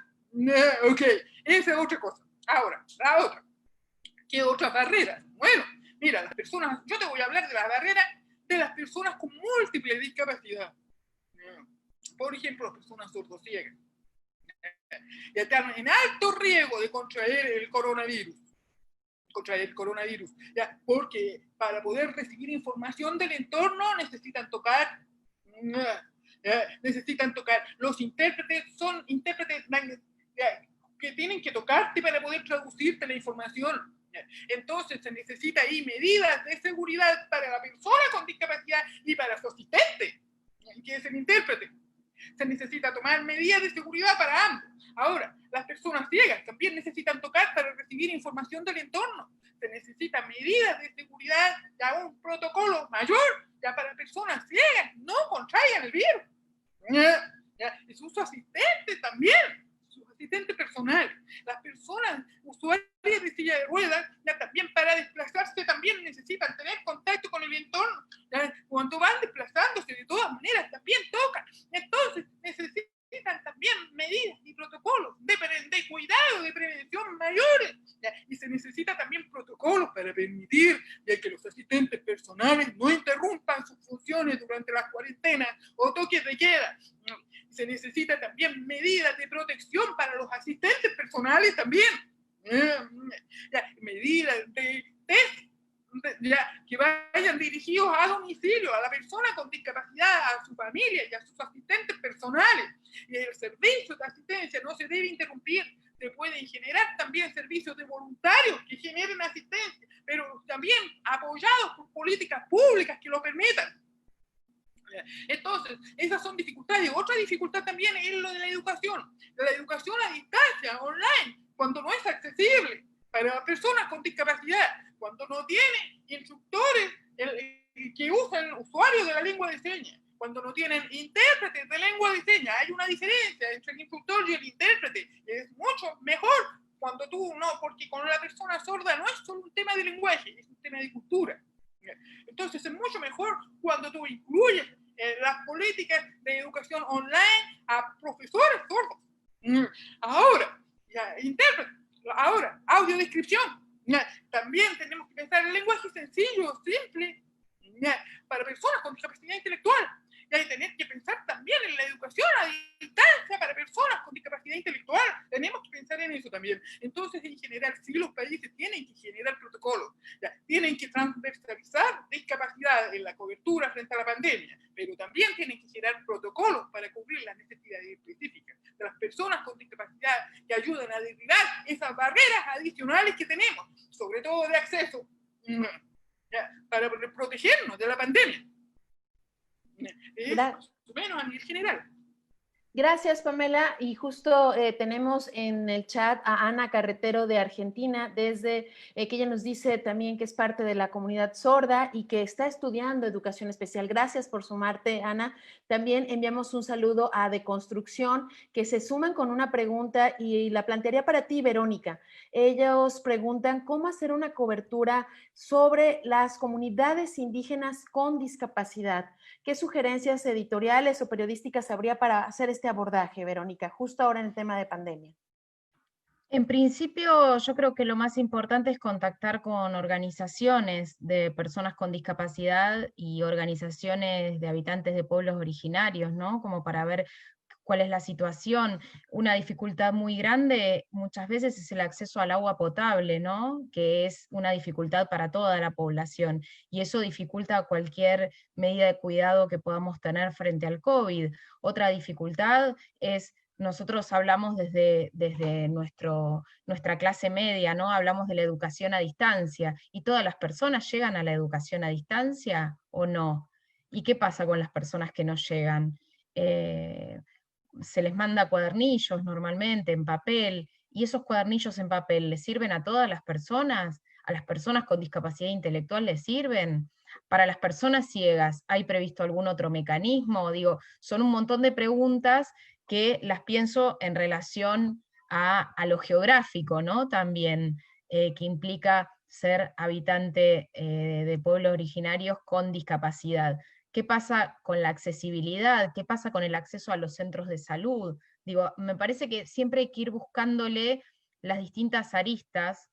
Ok, esa es otra cosa. Ahora, la otra. ¿Qué otras barreras? Bueno, mira, las personas, yo te voy a hablar de las barreras de las personas con múltiples discapacidades. Por ejemplo, las personas sordociegas. Ya están en alto riesgo de contraer el coronavirus, ¿ya? Porque para poder recibir información del entorno necesitan tocar. Los intérpretes son intérpretes que tienen que tocarte para poder traducirte la información. Entonces se necesita ahí medidas de seguridad para la persona con discapacidad y para su asistente, que es el intérprete. Se necesita tomar medidas de seguridad para ambos. Ahora, las personas ciegas también necesitan tocar para recibir información del entorno. Se necesitan medidas de seguridad, ya un protocolo mayor, ya para personas ciegas no contraigan el virus. Y sus asistentes también, sus asistentes personales. Las personas usuarias de silla de ruedas, ya también para desplazarse también necesitan tener contacto con el entorno. Ya, cuando van desplazándose de todas maneras también tocan. Entonces necesitan también medidas y protocolos de cuidado, de prevención mayores. ¿Ya? Y se necesita también protocolos para permitir ya, que los asistentes personales no interrumpan sus funciones durante las cuarentenas o toques de queda. Se necesita también medidas de protección para los asistentes personales también. Ya, medidas de test ya, que vayan dirigidos a domicilio, a la persona con discapacidad, a su familia y a sus asistentes personales. Y el servicio de asistencia no se debe interrumpir. Se pueden generar también servicios de voluntarios que generen asistencia, pero también apoyados por políticas públicas que lo permitan. Entonces, esas son dificultades. Otra dificultad también es lo de la educación a distancia, online, cuando no es accesible para personas con discapacidad, cuando no tiene instructores que usan usuarios de la lengua de señas, cuando no tienen intérpretes de lengua de señas. Hay una diferencia entre el instructor y el intérprete. Es mucho mejor cuando tú no, porque con la persona sorda no es solo un tema de lenguaje, es un tema de cultura. Entonces es mucho mejor cuando tú incluyes las políticas de educación online a profesores sordos. Ahora, ya, intérprete. Ahora, audiodescripción. Ya, también tenemos que pensar en lenguaje sencillo, simple, ya, para personas con discapacidad intelectual. Y hay que tener que pensar también en la educación a distancia para personas con discapacidad intelectual. Tenemos que pensar en eso también. Entonces, en general, sí, los países tienen que generar protocolos. Ya, tienen que transversalizar discapacidad en la cobertura frente a la pandemia, pero también tienen que generar protocolos para cubrir las necesidades específicas de las personas con discapacidad que ayudan a derribar esas barreras adicionales que tenemos, sobre todo de acceso, ya, para protegernos de la pandemia. Más o menos a nivel general. Gracias, Pamela. Y justo tenemos en el chat a Ana Carretero de Argentina, desde que ella nos dice también que es parte de la comunidad sorda y que está estudiando educación especial. Gracias por sumarte, Ana. También enviamos un saludo a Deconstrucción, que se suman con una pregunta y la plantearía para ti, Verónica. Ellos preguntan cómo hacer una cobertura sobre las comunidades indígenas con discapacidad. ¿Qué sugerencias editoriales o periodísticas habría para hacer este abordaje, Verónica, justo ahora en el tema de pandemia? En principio, yo creo que lo más importante es contactar con organizaciones de personas con discapacidad y organizaciones de habitantes de pueblos originarios, ¿no? Como para ver cuál es la situación. Una dificultad muy grande muchas veces es el acceso al agua potable, ¿no? Que es una dificultad para toda la población, y eso dificulta cualquier medida de cuidado que podamos tener frente al COVID. Otra dificultad es, nosotros hablamos desde nuestra clase media, ¿no? Hablamos de la educación a distancia, y todas las personas llegan a la educación a distancia o no. ¿Y qué pasa con las personas que no llegan? Se les manda cuadernillos normalmente en papel, y esos cuadernillos en papel ¿les sirven a todas las personas? ¿A las personas con discapacidad intelectual les sirven? ¿Para las personas ciegas hay previsto algún otro mecanismo? Digo, son un montón de preguntas que las pienso en relación a lo geográfico, ¿no? También, que implica ser habitante de pueblos originarios con discapacidad. ¿Qué pasa con la accesibilidad? ¿Qué pasa con el acceso a los centros de salud? Digo, me parece que siempre hay que ir buscándole las distintas aristas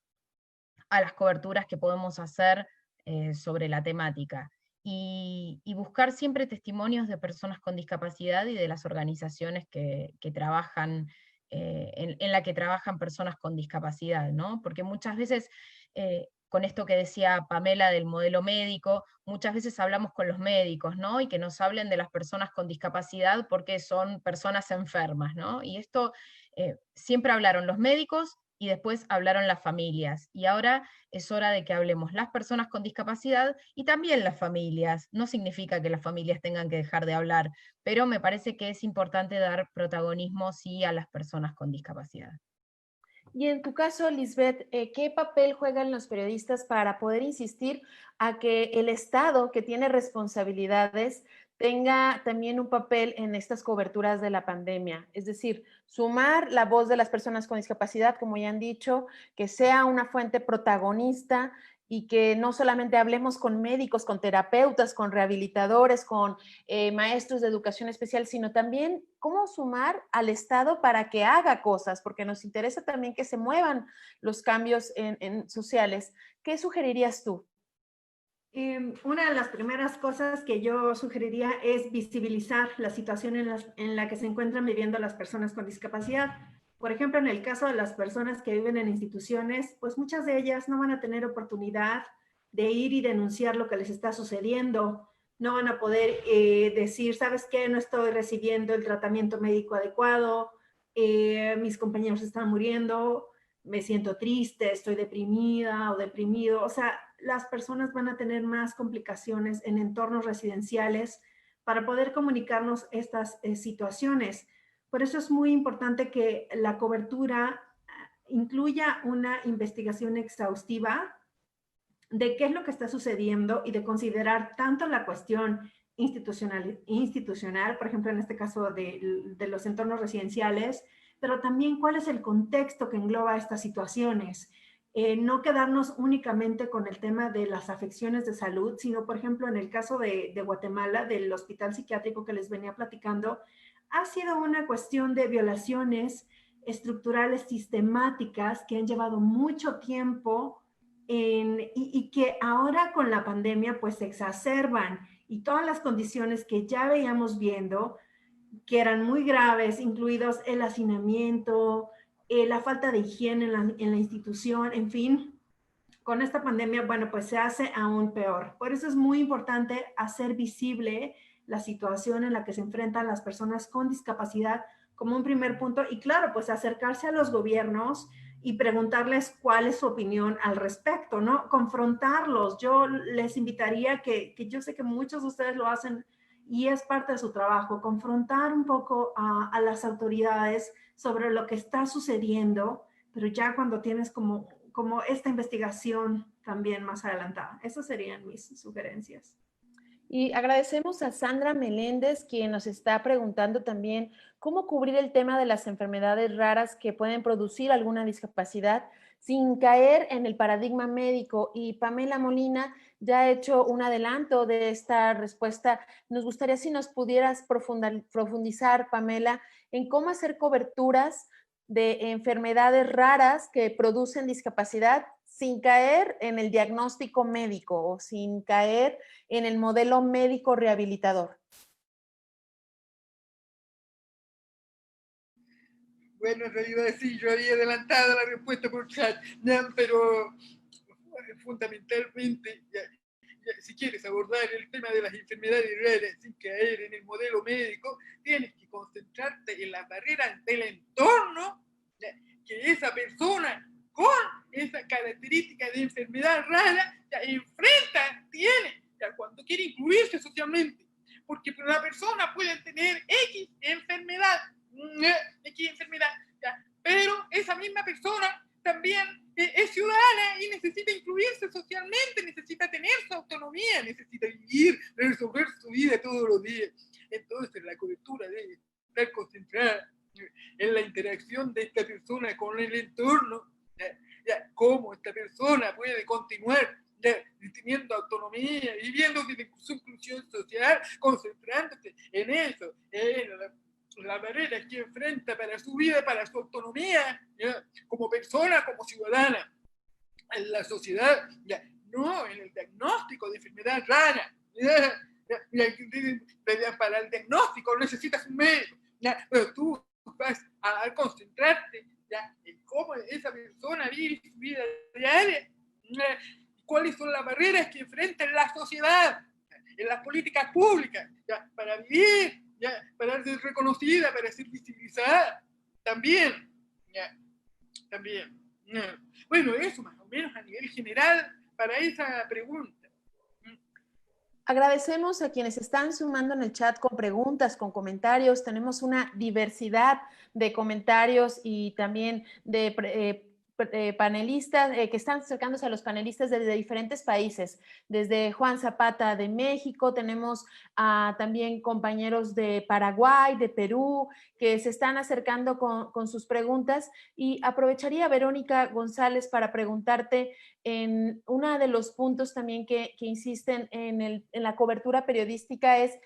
a las coberturas que podemos hacer sobre la temática. Y buscar siempre testimonios de personas con discapacidad y de las organizaciones que trabajan, en la que trabajan personas con discapacidad, ¿no? Porque muchas veces, con esto que decía Pamela del modelo médico, muchas veces hablamos con los médicos, ¿no? Y que nos hablen de las personas con discapacidad porque son personas enfermas, ¿no? Y esto siempre hablaron los médicos y después hablaron las familias. Y ahora es hora de que hablemos las personas con discapacidad y también las familias. No significa que las familias tengan que dejar de hablar, pero me parece que es importante dar protagonismo sí a las personas con discapacidad. Y en tu caso, Lisbeth, ¿qué papel juegan los periodistas para poder insistir a que el Estado, que tiene responsabilidades, tenga también un papel en estas coberturas de la pandemia? Es decir, sumar la voz de las personas con discapacidad, como ya han dicho, que sea una fuente protagonista y que no solamente hablemos con médicos, con terapeutas, con rehabilitadores, con maestros de educación especial, sino también cómo sumar al Estado para que haga cosas, porque nos interesa también que se muevan los cambios en sociales. ¿Qué sugerirías tú? Una de las primeras cosas que yo sugeriría es visibilizar la situación en la que se encuentran viviendo las personas con discapacidad. Por ejemplo, en el caso de las personas que viven en instituciones, pues muchas de ellas no van a tener oportunidad de ir y denunciar lo que les está sucediendo. No van a poder decir, ¿sabes qué? No estoy recibiendo el tratamiento médico adecuado, mis compañeros están muriendo, me siento triste, estoy deprimida o deprimido. O sea, las personas van a tener más complicaciones en entornos residenciales para poder comunicarnos estas situaciones. Por eso es muy importante que la cobertura incluya una investigación exhaustiva de qué es lo que está sucediendo y de considerar tanto la cuestión institucional, por ejemplo, en este caso de los entornos residenciales, pero también cuál es el contexto que engloba estas situaciones. No quedarnos únicamente con el tema de las afecciones de salud, sino, por ejemplo, en el caso de Guatemala, del hospital psiquiátrico que les venía platicando, ha sido una cuestión de violaciones estructurales sistemáticas que han llevado mucho tiempo y que ahora con la pandemia pues se exacerban, y todas las condiciones que ya veíamos viendo, que eran muy graves, incluidos el hacinamiento, la falta de higiene en la institución, en fin, con esta pandemia, bueno, pues se hace aún peor. Por eso es muy importante hacer visible la situación en la que se enfrentan las personas con discapacidad como un primer punto, y claro, pues acercarse a los gobiernos y preguntarles cuál es su opinión al respecto, ¿no? Confrontarlos. Yo les invitaría que yo sé que muchos de ustedes lo hacen y es parte de su trabajo, confrontar un poco a las autoridades sobre lo que está sucediendo, pero ya cuando tienes como esta investigación también más adelantada. Esas serían mis sugerencias. Y agradecemos a Sandra Meléndez, quien nos está preguntando también cómo cubrir el tema de las enfermedades raras que pueden producir alguna discapacidad sin caer en el paradigma médico. Y Pamela Molina ya ha hecho un adelanto de esta respuesta. Nos gustaría si nos pudieras profundizar, Pamela, en cómo hacer coberturas de enfermedades raras que producen discapacidad sin caer en el diagnóstico médico o sin caer en el modelo médico rehabilitador. Bueno, en realidad sí, yo había adelantado la respuesta por chat, pero fundamentalmente, si quieres abordar el tema de las enfermedades raras sin caer en el modelo médico, tienes que concentrarte en las barreras del entorno que esa persona con esa característica de enfermedad rara tiene cuando quiere incluirse socialmente. Porque la persona puede tener X enfermedad, pero esa misma persona también es ciudadana y necesita incluirse socialmente, necesita tener su autonomía, necesita vivir, resolver su vida todos los días. Entonces la cobertura debe estar concentrada en la interacción de esta persona con el entorno, cómo esta persona puede continuar teniendo autonomía, viviendo su inclusión social, concentrándose en eso, en la barrera que enfrenta para su vida, para su autonomía, como persona, como ciudadana, en la sociedad, no en el diagnóstico de enfermedad rara. Para el diagnóstico necesitas un médico, pero tú vas a concentrarte en cómo esa persona vive su vida diaria, cuáles son las barreras que enfrenta en la sociedad, en las políticas públicas, para vivir, para ser reconocida, para ser visibilizada, también. Bueno, eso más o menos a nivel general para esa pregunta. Agradecemos a quienes están sumando en el chat con preguntas, con comentarios. Tenemos una diversidad de comentarios y también de panelistas que están acercándose a los panelistas desde diferentes países. Desde Juan Zapata de México, tenemos también compañeros de Paraguay, de Perú, que se están acercando con sus preguntas. Y aprovecharía, Verónica González, para preguntarte en uno de los puntos también que insisten en la cobertura periodística es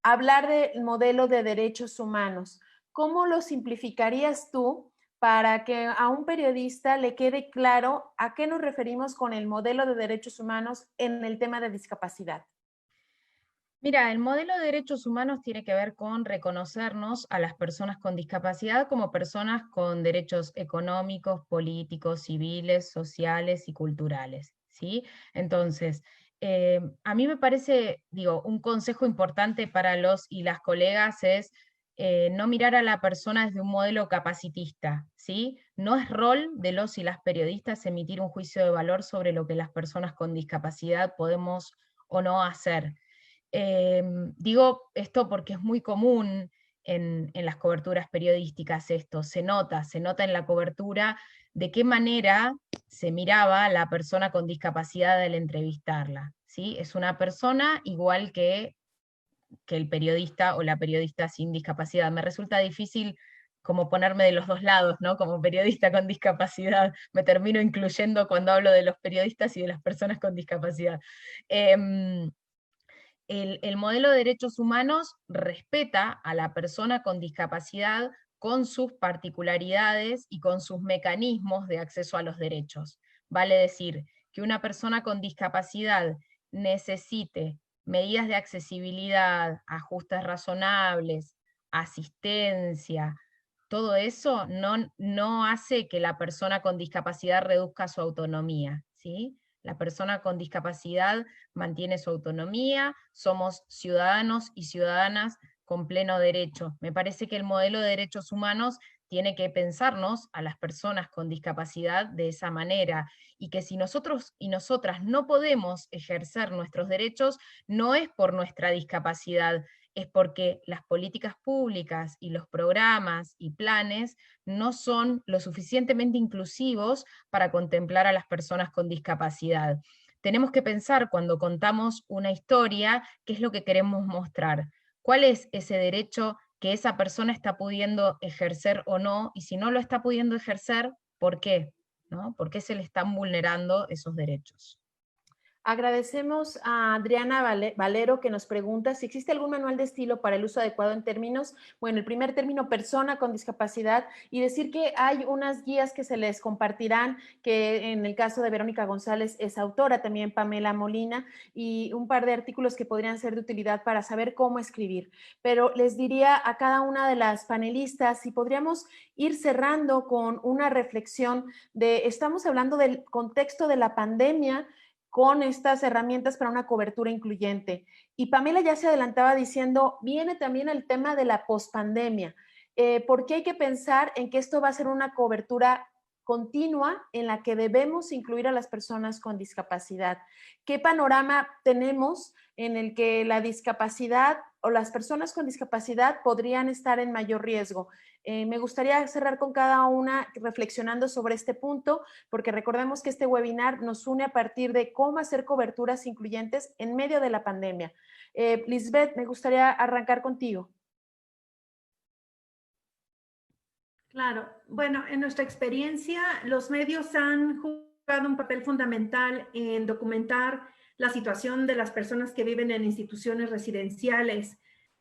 hablar del modelo de derechos humanos. ¿Cómo lo simplificarías tú para que a un periodista le quede claro a qué nos referimos con el modelo de derechos humanos en el tema de discapacidad? Mira, el modelo de derechos humanos tiene que ver con reconocernos a las personas con discapacidad como personas con derechos económicos, políticos, civiles, sociales y culturales, ¿sí? Entonces, a mí me parece, un consejo importante para los y las colegas es no mirar a la persona desde un modelo capacitista, ¿sí? No es rol de los y las periodistas emitir un juicio de valor sobre lo que las personas con discapacidad podemos o no hacer. Digo esto porque es muy común en las coberturas periodísticas esto, se nota en la cobertura de qué manera se miraba a la persona con discapacidad al entrevistarla, ¿sí? Es una persona igual que el periodista o la periodista sin discapacidad. Me resulta difícil como ponerme de los dos lados, ¿no? Como periodista con discapacidad, me termino incluyendo cuando hablo de los periodistas y de las personas con discapacidad. El modelo de derechos humanos respeta a la persona con discapacidad con sus particularidades y con sus mecanismos de acceso a los derechos. Vale decir, que una persona con discapacidad necesite medidas de accesibilidad, ajustes razonables, asistencia, todo eso no hace que la persona con discapacidad reduzca su autonomía, ¿sí? La persona con discapacidad mantiene su autonomía, somos ciudadanos y ciudadanas con pleno derecho. Me parece que el modelo de derechos humanos tiene que pensarnos a las personas con discapacidad de esa manera, y que si nosotros y nosotras no podemos ejercer nuestros derechos, no es por nuestra discapacidad, es porque las políticas públicas y los programas y planes no son lo suficientemente inclusivos para contemplar a las personas con discapacidad. Tenemos que pensar cuando contamos una historia, qué es lo que queremos mostrar, cuál es ese derecho que esa persona está pudiendo ejercer o no, y si no lo está pudiendo ejercer, ¿por qué? ¿No? ¿Por qué se le están vulnerando esos derechos? Agradecemos a Adriana Valero, que nos pregunta si existe algún manual de estilo para el uso adecuado en términos, bueno, el primer término, persona con discapacidad, y decir que hay unas guías que se les compartirán, que en el caso de Verónica González es autora, también Pamela Molina, y un par de artículos que podrían ser de utilidad para saber cómo escribir. Pero les diría a cada una de las panelistas si podríamos ir cerrando con una reflexión de, estamos hablando del contexto de la pandemia, con estas herramientas para una cobertura incluyente. Y Pamela ya se adelantaba diciendo, viene también el tema de la pospandemia, porque hay que pensar en que esto va a ser una cobertura continua en la que debemos incluir a las personas con discapacidad. ¿Qué panorama tenemos en el que la discapacidad o las personas con discapacidad podrían estar en mayor riesgo? Me gustaría cerrar con cada una reflexionando sobre este punto, porque recordemos que este webinar nos une a partir de cómo hacer coberturas incluyentes en medio de la pandemia. Lisbeth, me gustaría arrancar contigo. Claro, bueno, en nuestra experiencia, los medios han jugado un papel fundamental en documentar la situación de las personas que viven en instituciones residenciales.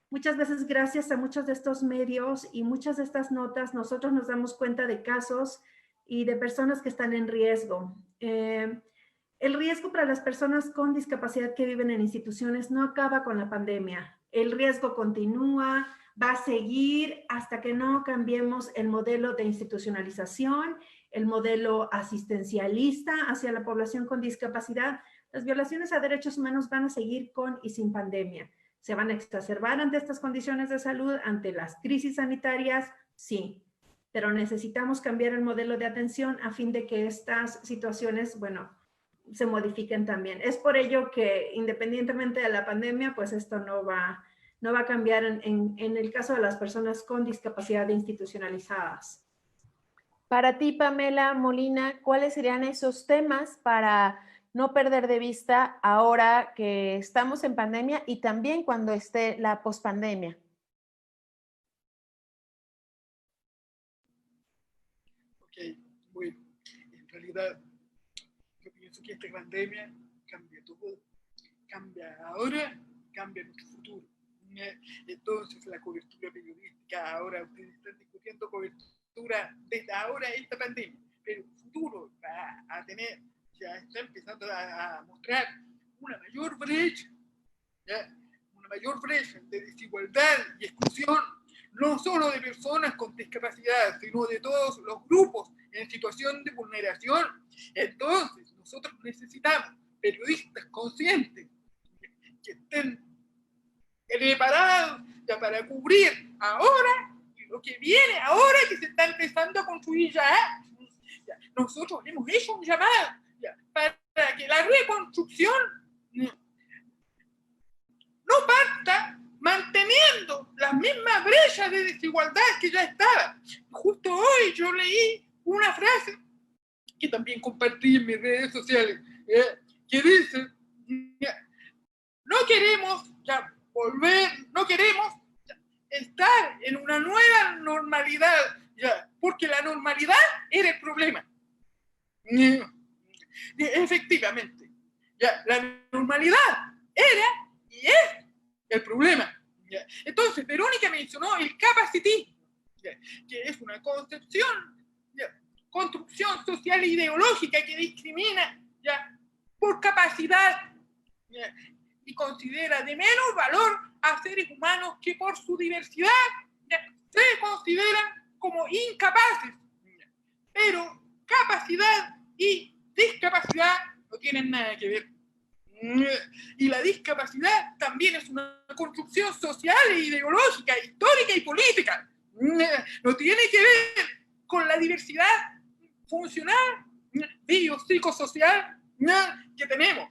Muchas veces, gracias a muchos de estos medios y muchas de estas notas, nosotros nos damos cuenta de casos y de personas que están en riesgo. El riesgo para las personas con discapacidad que viven en instituciones no acaba con la pandemia. El riesgo continúa, va a seguir hasta que no cambiemos el modelo de institucionalización, el modelo asistencialista hacia la población con discapacidad. Las violaciones a derechos humanos van a seguir con y sin pandemia. ¿Se van a exacerbar ante estas condiciones de salud, ante las crisis sanitarias? Sí, pero necesitamos cambiar el modelo de atención a fin de que estas situaciones, bueno, se modifiquen también. Es por ello que independientemente de la pandemia, pues esto no va a cambiar en el caso de las personas con discapacidad institucionalizadas. Para ti, Pamela Molina, ¿cuáles serían esos temas para no perder de vista ahora que estamos en pandemia y también cuando esté la pospandemia? Ok, bueno, en realidad yo pienso que esta pandemia cambia todo, cambia ahora, cambia nuestro futuro. Entonces la cobertura periodística, ahora ustedes están discutiendo cobertura desde ahora esta pandemia, pero el futuro va a tener, ya está empezando a mostrar una mayor brecha, ¿ya? Una mayor brecha de desigualdad y exclusión, no solo de personas con discapacidad, sino de todos los grupos en situación de vulneración. Entonces nosotros necesitamos periodistas conscientes que estén preparados ya para cubrir ahora y lo que viene ahora, que se está empezando a construir ya. Nosotros hemos hecho un llamado ya, para que la reconstrucción no parta manteniendo las mismas brechas de desigualdad que ya estaban. Justo hoy yo leí una frase que también compartí en mis redes sociales, que dice, no queremos ya volver, no queremos estar en una nueva normalidad, ya, porque la normalidad era el problema. Efectivamente, ya, la normalidad era y es el problema. Ya. Entonces, Verónica mencionó el capacitismo, ya, que es una concepción, ya, construcción social e ideológica que discrimina ya, por capacidad, ya, y considera de menos valor a seres humanos que por su diversidad ya, se consideran como incapaces. Pero capacidad y discapacidad no tienen nada que ver. Y la discapacidad también es una construcción social e ideológica, histórica y política. No tiene que ver con la diversidad funcional, biopsicosocial que tenemos.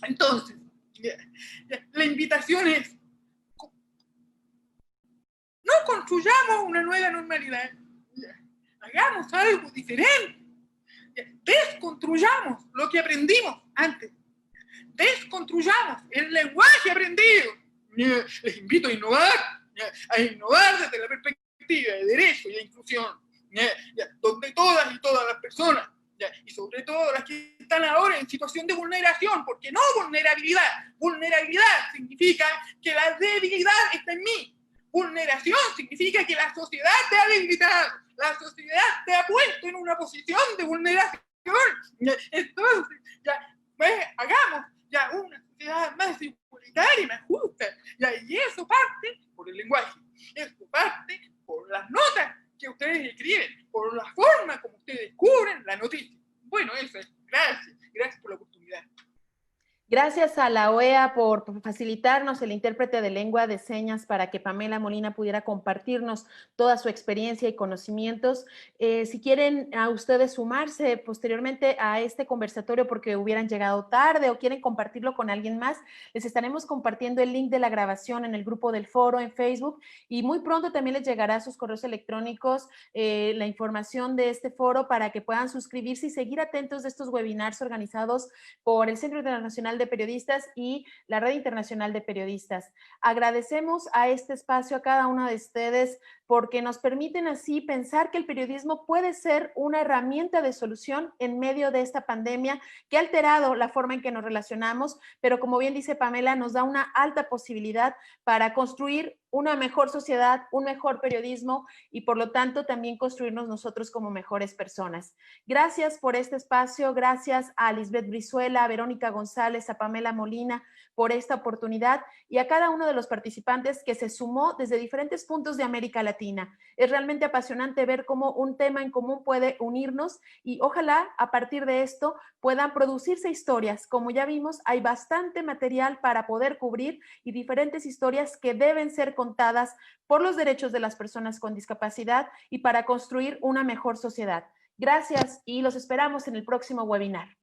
Entonces, la invitación es construyamos una nueva normalidad. Hagamos algo diferente. Desconstruyamos lo que aprendimos antes. Desconstruyamos el lenguaje aprendido. Les invito a innovar desde la perspectiva de derecho y de inclusión, donde todas y todas las personas, y sobre todo las que están ahora en situación de vulneración, porque no vulnerabilidad. Vulnerabilidad significa que la debilidad está en mí. Vulneración significa que la sociedad te ha debilitado, la sociedad te ha puesto en una posición de vulneración. Entonces, hagamos una sociedad más igualitaria y más justa. Y eso parte por el lenguaje, eso parte por las notas que ustedes escriben, por la forma como ustedes cubren la noticia. Bueno, eso es. Gracias por la oportunidad. Gracias a la OEA por facilitarnos el intérprete de lengua de señas para que Pamela Molina pudiera compartirnos toda su experiencia y conocimientos. Si quieren a ustedes sumarse posteriormente a este conversatorio porque hubieran llegado tarde o quieren compartirlo con alguien más, les estaremos compartiendo el link de la grabación en el grupo del foro en Facebook y muy pronto también les llegará a sus correos electrónicos la información de este foro para que puedan suscribirse y seguir atentos de estos webinars organizados por el Centro Internacional de Periodistas y la Red Internacional de Periodistas. Agradecemos a este espacio a cada uno de ustedes porque nos permiten así pensar que el periodismo puede ser una herramienta de solución en medio de esta pandemia que ha alterado la forma en que nos relacionamos, pero como bien dice Pamela, nos da una alta posibilidad para construir una mejor sociedad, un mejor periodismo y por lo tanto también construirnos nosotros como mejores personas. Gracias por este espacio, gracias a Lisbeth Brizuela, a Verónica González, a Pamela Molina por esta oportunidad y a cada uno de los participantes que se sumó desde diferentes puntos de América Latina. Es realmente apasionante ver cómo un tema en común puede unirnos y ojalá a partir de esto puedan producirse historias. Como ya vimos, hay bastante material para poder cubrir y diferentes historias que deben ser contadas por los derechos de las personas con discapacidad y para construir una mejor sociedad. Gracias y los esperamos en el próximo webinar.